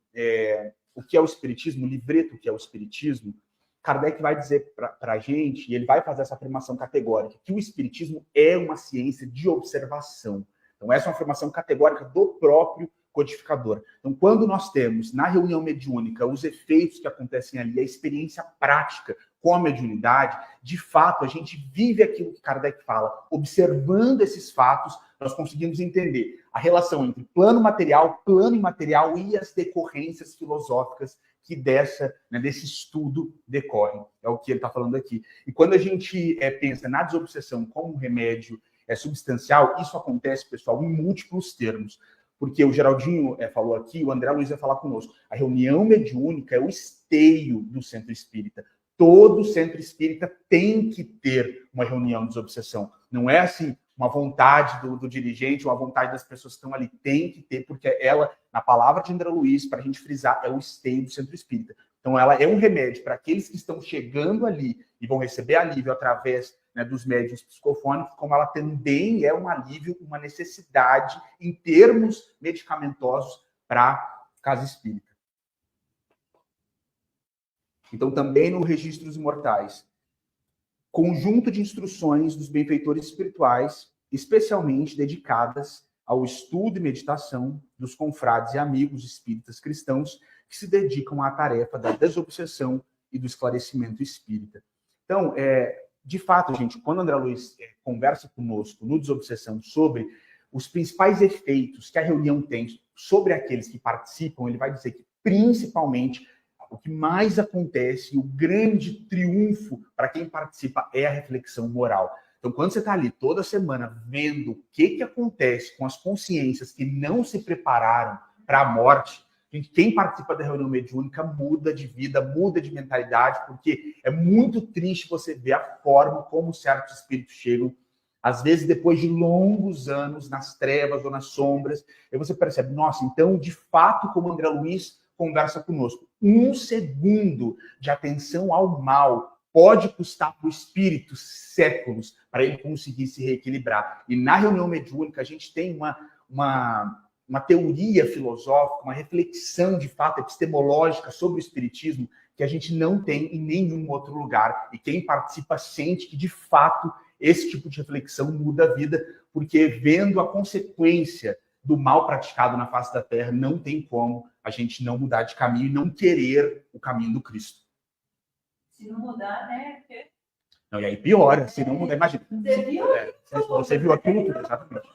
O que é o Espiritismo, o livreto O que é o Espiritismo, Kardec vai dizer para a gente, e ele vai fazer essa afirmação categórica, que o Espiritismo é uma ciência de observação. Então, essa é uma afirmação categórica do próprio codificador. Então, quando nós temos na reunião mediúnica os efeitos que acontecem ali, a experiência prática com a mediunidade, de fato, a gente vive aquilo que Kardec fala. Observando esses fatos, nós conseguimos entender a relação entre plano material, plano imaterial e as decorrências filosóficas que desse estudo decorrem. É o que ele está falando aqui. E quando a gente pensa na desobsessão como um remédio substancial, isso acontece, pessoal, em múltiplos termos. Porque o Geraldinho falou aqui, o André Luiz vai falar conosco. A reunião mediúnica é o esteio do centro espírita. Todo centro espírita tem que ter uma reunião de desobsessão. Não é assim, uma vontade do dirigente, uma vontade das pessoas que estão ali. Tem que ter, porque ela, na palavra de André Luiz, para a gente frisar, é o esteio do centro espírita. Então, ela é um remédio para aqueles que estão chegando ali e vão receber alívio através dos médiuns psicofônicos, como ela também é um alívio, uma necessidade em termos medicamentosos para a casa espírita. Então, também no Registros Imortais, conjunto de instruções dos benfeitores espirituais, especialmente dedicadas ao estudo e meditação dos confrades e amigos espíritas cristãos que se dedicam à tarefa da desobsessão e do esclarecimento espírita. Então, de fato, gente, quando André Luiz conversa conosco no Desobsessão sobre os principais efeitos que a reunião tem sobre aqueles que participam, ele vai dizer que, principalmente, o que mais acontece, o grande triunfo para quem participa é a reflexão moral. Então, quando você está ali toda semana vendo o que acontece com as consciências que não se prepararam para a morte, quem participa da reunião mediúnica muda de vida, muda de mentalidade, porque é muito triste você ver a forma como certos espíritos chegam, às vezes depois de longos anos, nas trevas ou nas sombras, e você percebe, nossa, então, de fato, como André Luiz conversa conosco, 1 segundo de atenção ao mal pode custar para o espírito séculos para ele conseguir se reequilibrar. E na reunião mediúnica a gente tem uma teoria filosófica, uma reflexão de fato epistemológica sobre o espiritismo que a gente não tem em nenhum outro lugar. E quem participa sente que, de fato, esse tipo de reflexão muda a vida, porque vendo a consequência do mal praticado na face da Terra, não tem como a gente não mudar de caminho e não querer o caminho do Cristo. Se não mudar, né? Porque... Não, e aí piora, se não mudar, imagina. Você viu? Você viu aquilo tudo, exatamente.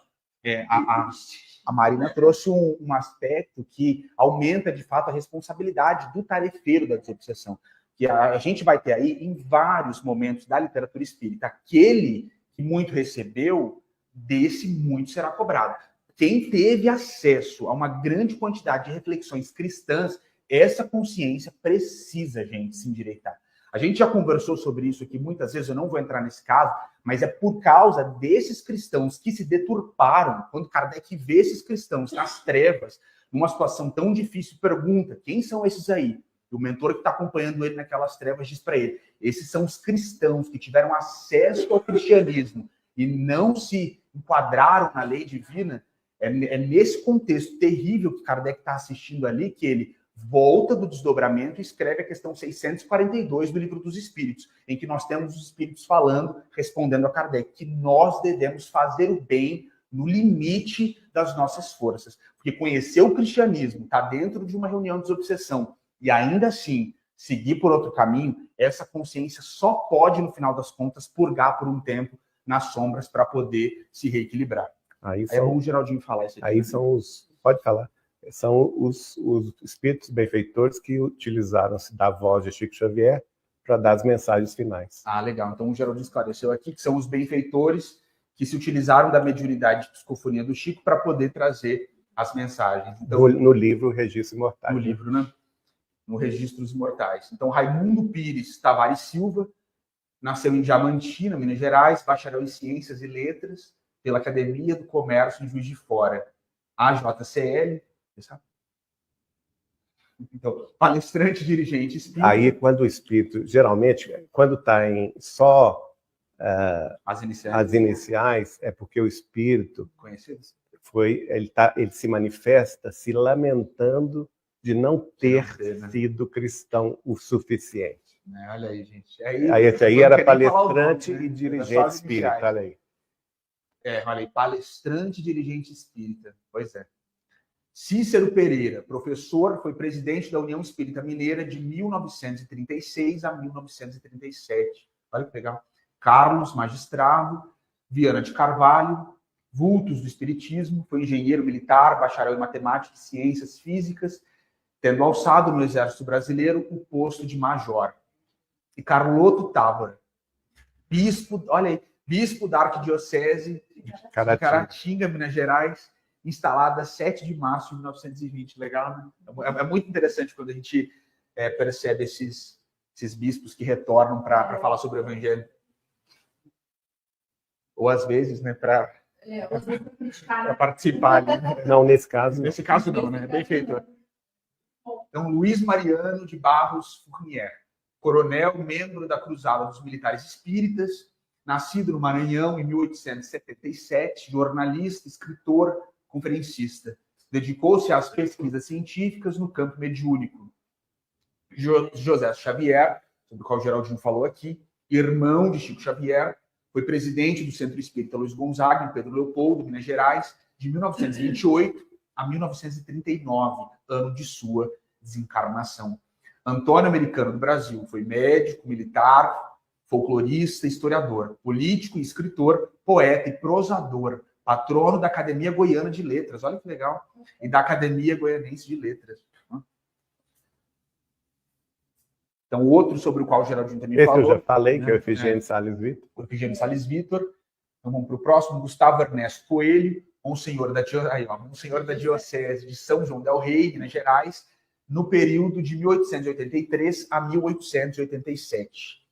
A Marina trouxe um aspecto que aumenta, de fato, a responsabilidade do tarefeiro da desobsessão, que a gente vai ter aí em vários momentos da literatura espírita. Aquele que muito recebeu, desse muito será cobrado. Quem teve acesso a uma grande quantidade de reflexões cristãs, essa consciência precisa, gente, se endireitar. A gente já conversou sobre isso aqui muitas vezes, eu não vou entrar nesse caso, mas é por causa desses cristãos que se deturparam, quando Kardec vê esses cristãos nas trevas, numa situação tão difícil, pergunta, quem são esses aí? E o mentor que está acompanhando ele naquelas trevas diz para ele, esses são os cristãos que tiveram acesso ao cristianismo e não se enquadraram na lei divina. É nesse contexto terrível que Kardec está assistindo ali que ele volta do desdobramento e escreve a questão 642 do Livro dos Espíritos, em que nós temos os espíritos falando, respondendo a Kardec, que nós devemos fazer o bem no limite das nossas forças. Porque conhecer o cristianismo, estar dentro de uma reunião de desobsessão e ainda assim seguir por outro caminho, essa consciência só pode, no final das contas, purgar por um tempo nas sombras para poder se reequilibrar. Aí é bom o Geraldinho falar isso aqui. Aí são os... Pode falar. São os espíritos benfeitores que utilizaram-se da voz de Chico Xavier para dar as mensagens finais. Ah, legal. Então o Geraldinho esclareceu aqui que são os benfeitores que se utilizaram da mediunidade de psicofonia do Chico para poder trazer as mensagens. Então, no livro Registros Imortais. No livro, né? No Registros Imortais. Então, Raimundo Pires Tavares Silva nasceu em Diamantina, Minas Gerais, bacharel em Ciências e Letras pela Academia do Comércio em Juiz de Fora. AJCL, sabe? Então, palestrante, dirigente espírita. Aí, quando o espírito, geralmente, quando está em só as iniciais, é porque o espírito conhecidos ele se manifesta se lamentando de não ter sido cristão o suficiente. Olha aí, gente. Esse aí era palestrante e dirigente espírita, olha aí. Olha aí, palestrante e dirigente espírita. Pois é. Cícero Pereira, professor, foi presidente da União Espírita Mineira de 1936 a 1937. Olha que legal. Carlos, magistrado. Viana de Carvalho, vultos do espiritismo, foi engenheiro militar, bacharel em matemática e ciências físicas, tendo alçado no Exército Brasileiro o posto de major. E Carloto Távora, bispo, olha aí, bispo da Arquidiocese de Caratinga, Minas Gerais, instalada 7 de março de 1920. Legal, né? É muito interessante quando a gente percebe esses bispos que retornam para falar sobre o Evangelho. Ou às vezes, né, para participar. Né? Não, nesse caso. Nesse caso não, né? Bem feito. Então, Luiz Mariano de Barros Fournier, coronel, membro da Cruzada dos Militares Espíritas, nascido no Maranhão em 1877, jornalista, escritor, conferencista. Dedicou-se às pesquisas científicas no campo mediúnico. José Xavier, sobre o qual o Geraldinho falou aqui, irmão de Chico Xavier, foi presidente do Centro Espírita Luiz Gonzaga, em Pedro Leopoldo, Minas Gerais, de 1928 a 1939, ano de sua desencarnação. Antônio Americano do Brasil foi médico, militar, folclorista, historiador, político e escritor, poeta e prosador, patrono da Academia Goiana de Letras, olha que legal, e da Academia Goianense de Letras. Então, outro sobre o qual o Geraldinho também falou. Esse eu já falei, né? Que é o Efigênio Salles Vitor. O Efigênio Salles Vitor. Então, vamos para o próximo, Gustavo Ernesto Coelho, Monsenhor da Diocese de São João del Rei, Minas Gerais, no período de 1883 a 1887.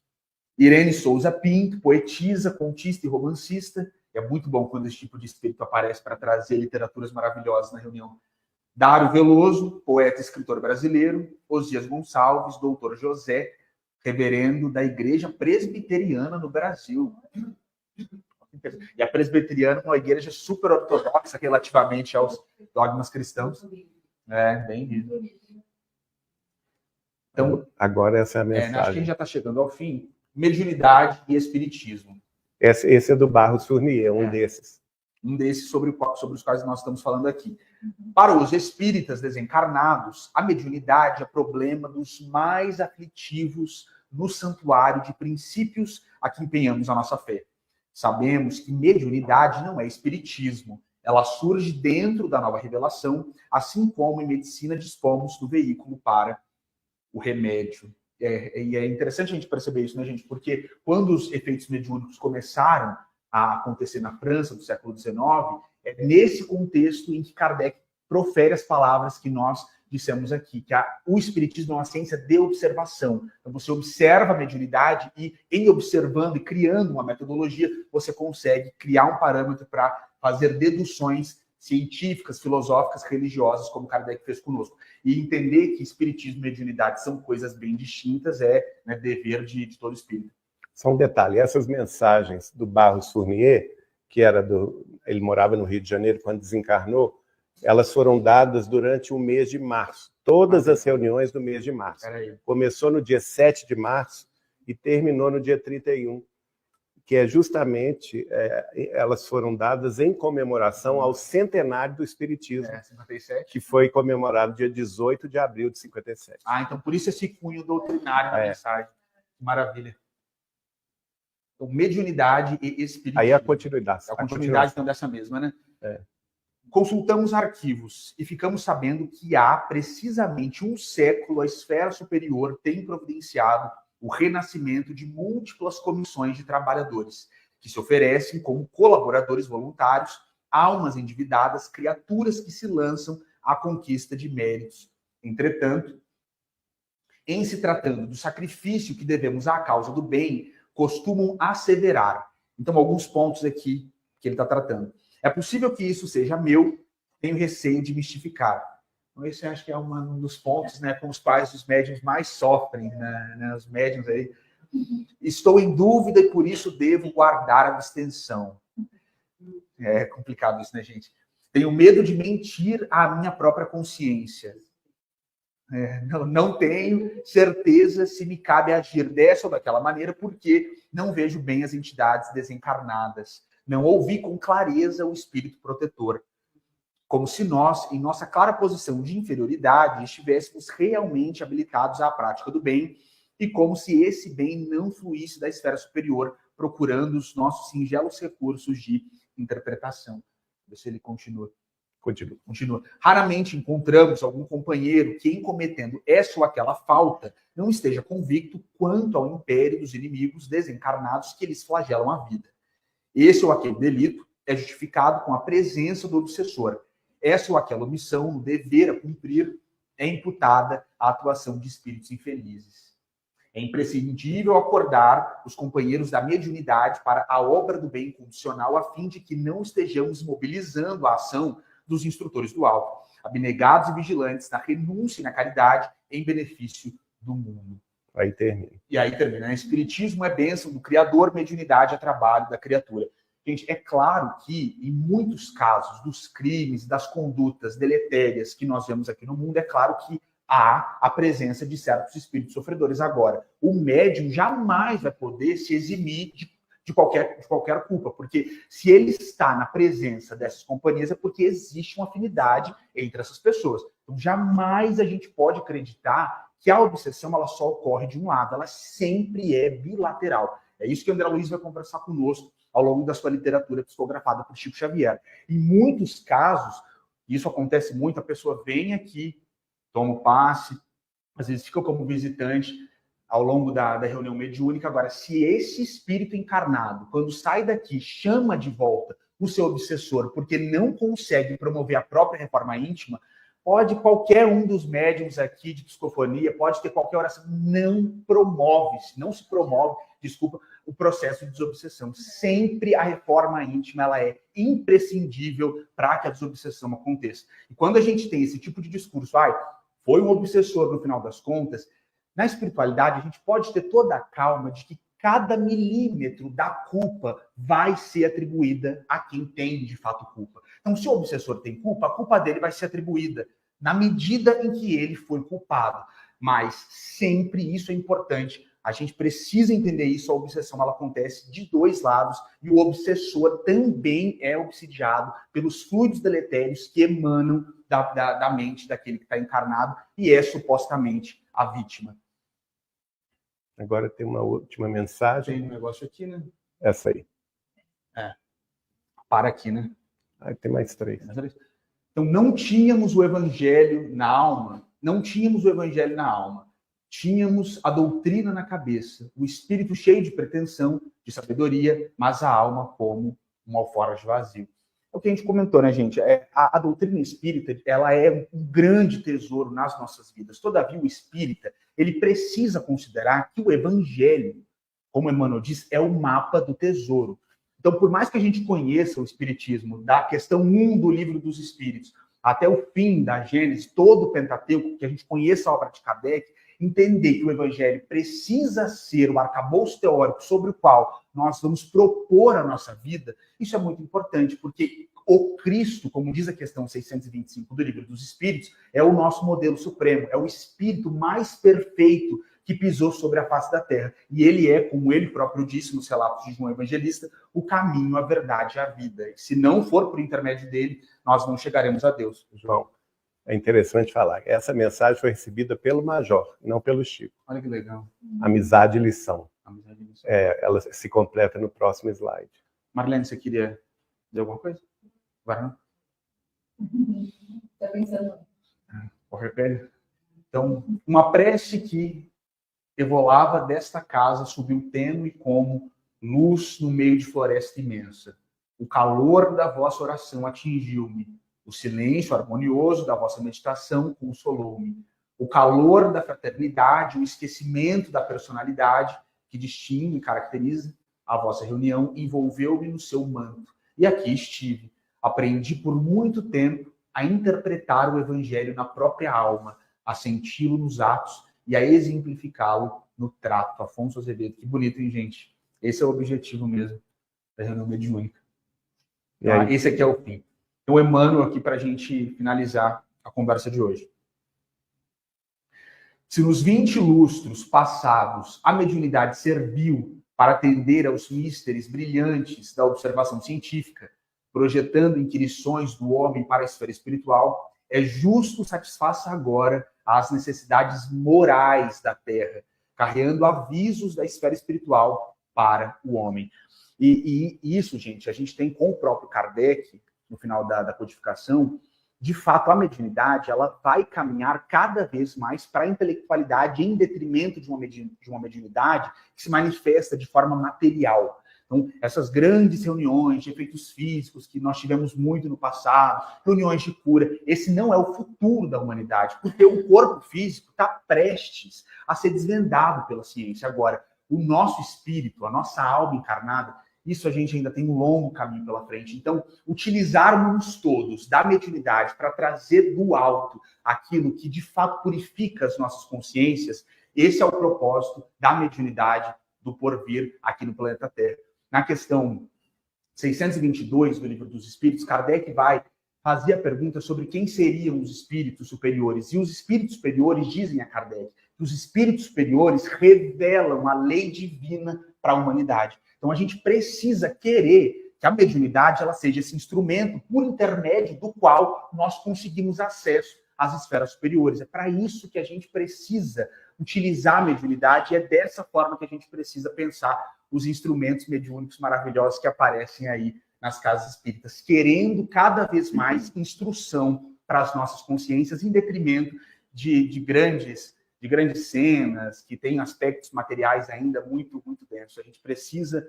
Irene Souza Pinto, poetisa, contista e romancista. É muito bom quando esse tipo de espírito aparece para trazer literaturas maravilhosas na reunião. Dário Veloso, poeta e escritor brasileiro. Osias Gonçalves, doutor José, reverendo da Igreja Presbiteriana no Brasil. E a presbiteriana é uma igreja super ortodoxa relativamente aos dogmas cristãos. É, bem lindo. Então, agora essa é a mensagem. Acho que a gente já está chegando ao fim. Mediunidade e espiritismo. Esse é do Barros Fournier, um desses. Um desses sobre os quais nós estamos falando aqui. Para os espíritas desencarnados, a mediunidade é problema dos mais aflitivos no santuário de princípios a que empenhamos a nossa fé. Sabemos que mediunidade não é espiritismo. Ela surge dentro da nova revelação, assim como em medicina dispomos do veículo para o remédio. E é interessante a gente perceber isso, né, gente? Porque quando os efeitos mediúnicos começaram a acontecer na França do século XIX, é nesse contexto em que Kardec profere as palavras que nós dissemos aqui, que o espiritismo é uma ciência de observação. Então você observa a mediunidade e, em observando e criando uma metodologia, você consegue criar um parâmetro para fazer deduções científicas, filosóficas, religiosas, como Kardec fez conosco. E entender que espiritismo e mediunidade são coisas bem distintas é, né, dever de todo espírito. Só um detalhe, essas mensagens do Barros Fournier, que era ele morava no Rio de Janeiro quando desencarnou, elas foram dadas durante o mês de março. Todas as reuniões do mês de março. Começou no dia 7 de março e terminou no dia 31, que é justamente, elas foram dadas em comemoração ao centenário do Espiritismo, 57. Que foi comemorado dia 18 de abril de 57. Então por isso esse cunho doutrinário na mensagem. Maravilha. Então, mediunidade e espiritismo. Aí a continuidade. A continuidade, então, dessa mesma, né? Consultamos arquivos e ficamos sabendo que há precisamente um século a esfera superior tem providenciado o renascimento de múltiplas comissões de trabalhadores que se oferecem como colaboradores voluntários, almas endividadas, criaturas que se lançam à conquista de méritos. Entretanto, em se tratando do sacrifício que devemos à causa do bem, costumam asseverar. Então, alguns pontos aqui que ele está tratando. É possível que isso seja meu, tenho receio de mistificar. Então, esse acho que é um dos pontos, né, com os quais os médiuns mais sofrem, né, os médiuns aí. Estou em dúvida e por isso devo guardar a abstenção. É complicado isso, né, gente? Tenho medo de mentir à minha própria consciência. Não tenho certeza se me cabe agir dessa ou daquela maneira, porque não vejo bem as entidades desencarnadas. Não ouvi com clareza o espírito protetor. Como se nós, em nossa clara posição de inferioridade, estivéssemos realmente habilitados à prática do bem, e como se esse bem não fluísse da esfera superior, procurando os nossos singelos recursos de interpretação. Vê se ele continua. Continua. Raramente encontramos algum companheiro que, em cometendo essa ou aquela falta, não esteja convicto quanto ao império dos inimigos desencarnados que lhes flagelam a vida. Esse ou aquele delito é justificado com a presença do obsessor. Essa ou aquela omissão no dever a cumprir é imputada à atuação de espíritos infelizes. É imprescindível acordar os companheiros da mediunidade para a obra do bem incondicional, a fim de que não estejamos mobilizando a ação dos instrutores do alto, abnegados e vigilantes na renúncia e na caridade em benefício do mundo. Aí termina. E aí termina. Espiritismo é bênção do Criador, mediunidade é trabalho da criatura. Gente, é claro que, em muitos casos dos crimes, das condutas deletérias que nós vemos aqui no mundo, é claro que há a presença de certos espíritos sofredores. Agora, o médium jamais vai poder se eximir de de qualquer culpa, porque se ele está na presença dessas companhias é porque existe uma afinidade entre essas pessoas. Então, jamais a gente pode acreditar que a obsessão ela só ocorre de um lado, ela sempre é bilateral. É isso que o André Luiz vai conversar conosco ao longo da sua literatura psicografada por Chico Xavier. Em muitos casos, isso acontece muito, a pessoa vem aqui, toma o passe, às vezes fica como visitante ao longo da reunião mediúnica. Agora, se esse espírito encarnado, quando sai daqui, chama de volta o seu obsessor porque não consegue promover a própria reforma íntima, pode qualquer um dos médiums aqui de psicofonia, pode ter qualquer oração, não se promove, o processo de desobsessão. Sempre a reforma íntima ela é imprescindível para que a desobsessão aconteça. E quando a gente tem esse tipo de discurso, foi um obsessor no final das contas, na espiritualidade a gente pode ter toda a calma de que cada milímetro da culpa vai ser atribuída a quem tem de fato culpa. Então, se o obsessor tem culpa, a culpa dele vai ser atribuída na medida em que ele foi culpado. Mas sempre isso é importante. A gente precisa entender isso. A obsessão ela acontece de dois lados e o obsessor também é obsidiado pelos fluidos deletérios que emanam da mente daquele que está encarnado e é supostamente a vítima. Agora tem uma última mensagem. Tem um negócio aqui, né? Essa aí. Para aqui, né? Aí tem mais 3. Então, não tínhamos o evangelho na alma. Não tínhamos o evangelho na alma. Tínhamos a doutrina na cabeça. O espírito cheio de pretensão, de sabedoria, mas a alma como um alforje vazio. É o que a gente comentou, né, gente? A doutrina espírita, ela é um grande tesouro nas nossas vidas. Todavia, o espírita, ele precisa considerar que o evangelho, como Emmanuel diz, é o mapa do tesouro. Então, por mais que a gente conheça o espiritismo, da questão 1 do Livro dos Espíritos, até o fim da Gênesis, todo o Pentateuco, que a gente conheça a obra de Kardec, entender que o evangelho precisa ser o arcabouço teórico sobre o qual nós vamos propor a nossa vida, isso é muito importante, porque o Cristo, como diz a questão 625 do Livro dos Espíritos, é o nosso modelo supremo, é o espírito mais perfeito que pisou sobre a face da terra. E ele é, como ele próprio disse nos relatos de João Evangelista, o caminho, a verdade e a vida. E se não for por intermédio dele, nós não chegaremos a Deus. João, é interessante falar. Essa mensagem foi recebida pelo Major, não pelo Chico. Olha que legal. Amizade e lição. Amizade e lição. Ela se completa no próximo slide. Marlene, você queria dizer alguma coisa? Agora não? Está pensando. Qualquer coisa? Então, uma prece que evolava desta casa subiu tênue como luz no meio de floresta imensa. O calor da vossa oração atingiu-me. O silêncio harmonioso da vossa meditação consolou-me. O calor da fraternidade, o esquecimento da personalidade que distingue e caracteriza a vossa reunião envolveu-me no seu manto. E aqui estive. Aprendi por muito tempo a interpretar o evangelho na própria alma, a senti-lo nos atos e a exemplificá-lo no trato. Afonso Azevedo. Que bonito, hein, gente? Esse é o objetivo mesmo da reunião mediúnica. Esse aqui é o fim. Então, Emmanuel aqui para a gente finalizar a conversa de hoje. Se nos 20 lustros passados a mediunidade serviu para atender aos místeres brilhantes da observação científica, projetando inquirições do homem para a esfera espiritual, é justo satisfaça agora as necessidades morais da Terra, carregando avisos da esfera espiritual para o homem. E isso, gente, a gente tem com o próprio Kardec, no final da codificação, de fato, a mediunidade ela vai caminhar cada vez mais para a intelectualidade em detrimento de uma mediunidade que se manifesta de forma material. Então, essas grandes reuniões de efeitos físicos que nós tivemos muito no passado, reuniões de cura, esse não é o futuro da humanidade, porque o corpo físico está prestes a ser desvendado pela ciência. Agora, o nosso espírito, a nossa alma encarnada, isso a gente ainda tem um longo caminho pela frente. Então, utilizarmos todos da mediunidade para trazer do alto aquilo que de fato purifica as nossas consciências, esse é o propósito da mediunidade do porvir aqui no planeta Terra. Na questão 622 do Livro dos Espíritos, Kardec vai fazer a pergunta sobre quem seriam os espíritos superiores. E os espíritos superiores dizem a Kardec que os espíritos superiores revelam a lei divina para a humanidade. Então, a gente precisa querer que a mediunidade ela seja esse instrumento por intermédio do qual nós conseguimos acesso às esferas superiores. É para isso que a gente precisa utilizar a mediunidade e é dessa forma que a gente precisa pensar os instrumentos mediúnicos maravilhosos que aparecem aí nas casas espíritas, querendo cada vez mais instrução para as nossas consciências, em detrimento de grandes cenas, que têm aspectos materiais ainda muito, muito densos. A gente precisa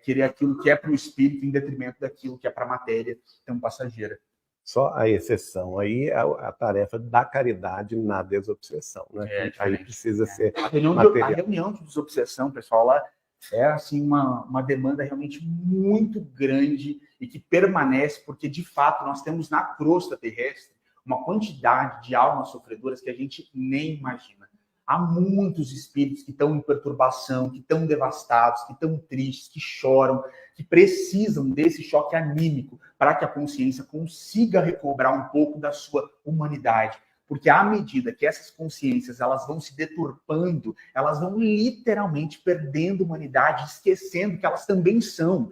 querer aquilo que é para o espírito, em detrimento daquilo que é para a matéria tão passageira. Só a exceção aí é a tarefa da caridade na desobsessão, né? Aí precisa ser a reunião de desobsessão, pessoal, ela é assim uma demanda realmente muito grande e que permanece, porque de fato nós temos na crosta terrestre uma quantidade de almas sofredoras que a gente nem imagina. Há muitos espíritos que estão em perturbação, que estão devastados, que estão tristes, que choram, que precisam desse choque anímico para que a consciência consiga recobrar um pouco da sua humanidade. Porque à medida que essas consciências elas vão se deturpando, elas vão literalmente perdendo humanidade, esquecendo que elas também são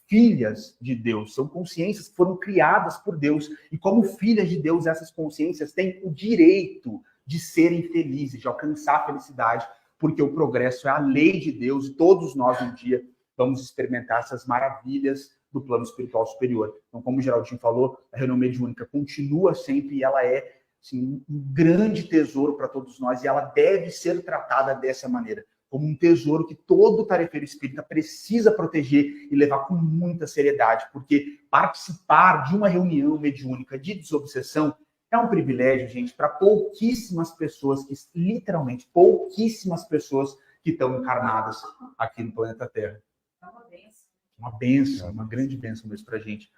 filhas de Deus, são consciências que foram criadas por Deus. E como filhas de Deus, essas consciências têm o direito de serem felizes, de alcançar a felicidade, porque o progresso é a lei de Deus e todos nós um dia vamos experimentar essas maravilhas do plano espiritual superior. Então, como o Geraldinho falou, a reunião mediúnica continua sempre e ela é assim, um grande tesouro para todos nós e ela deve ser tratada dessa maneira, como um tesouro que todo tarefeiro espírita precisa proteger e levar com muita seriedade, porque participar de uma reunião mediúnica de desobsessão é um privilégio, gente, para pouquíssimas pessoas, literalmente pouquíssimas pessoas que estão encarnadas aqui no planeta Terra. É uma bênção. Uma bênção, uma grande bênção mesmo para a gente.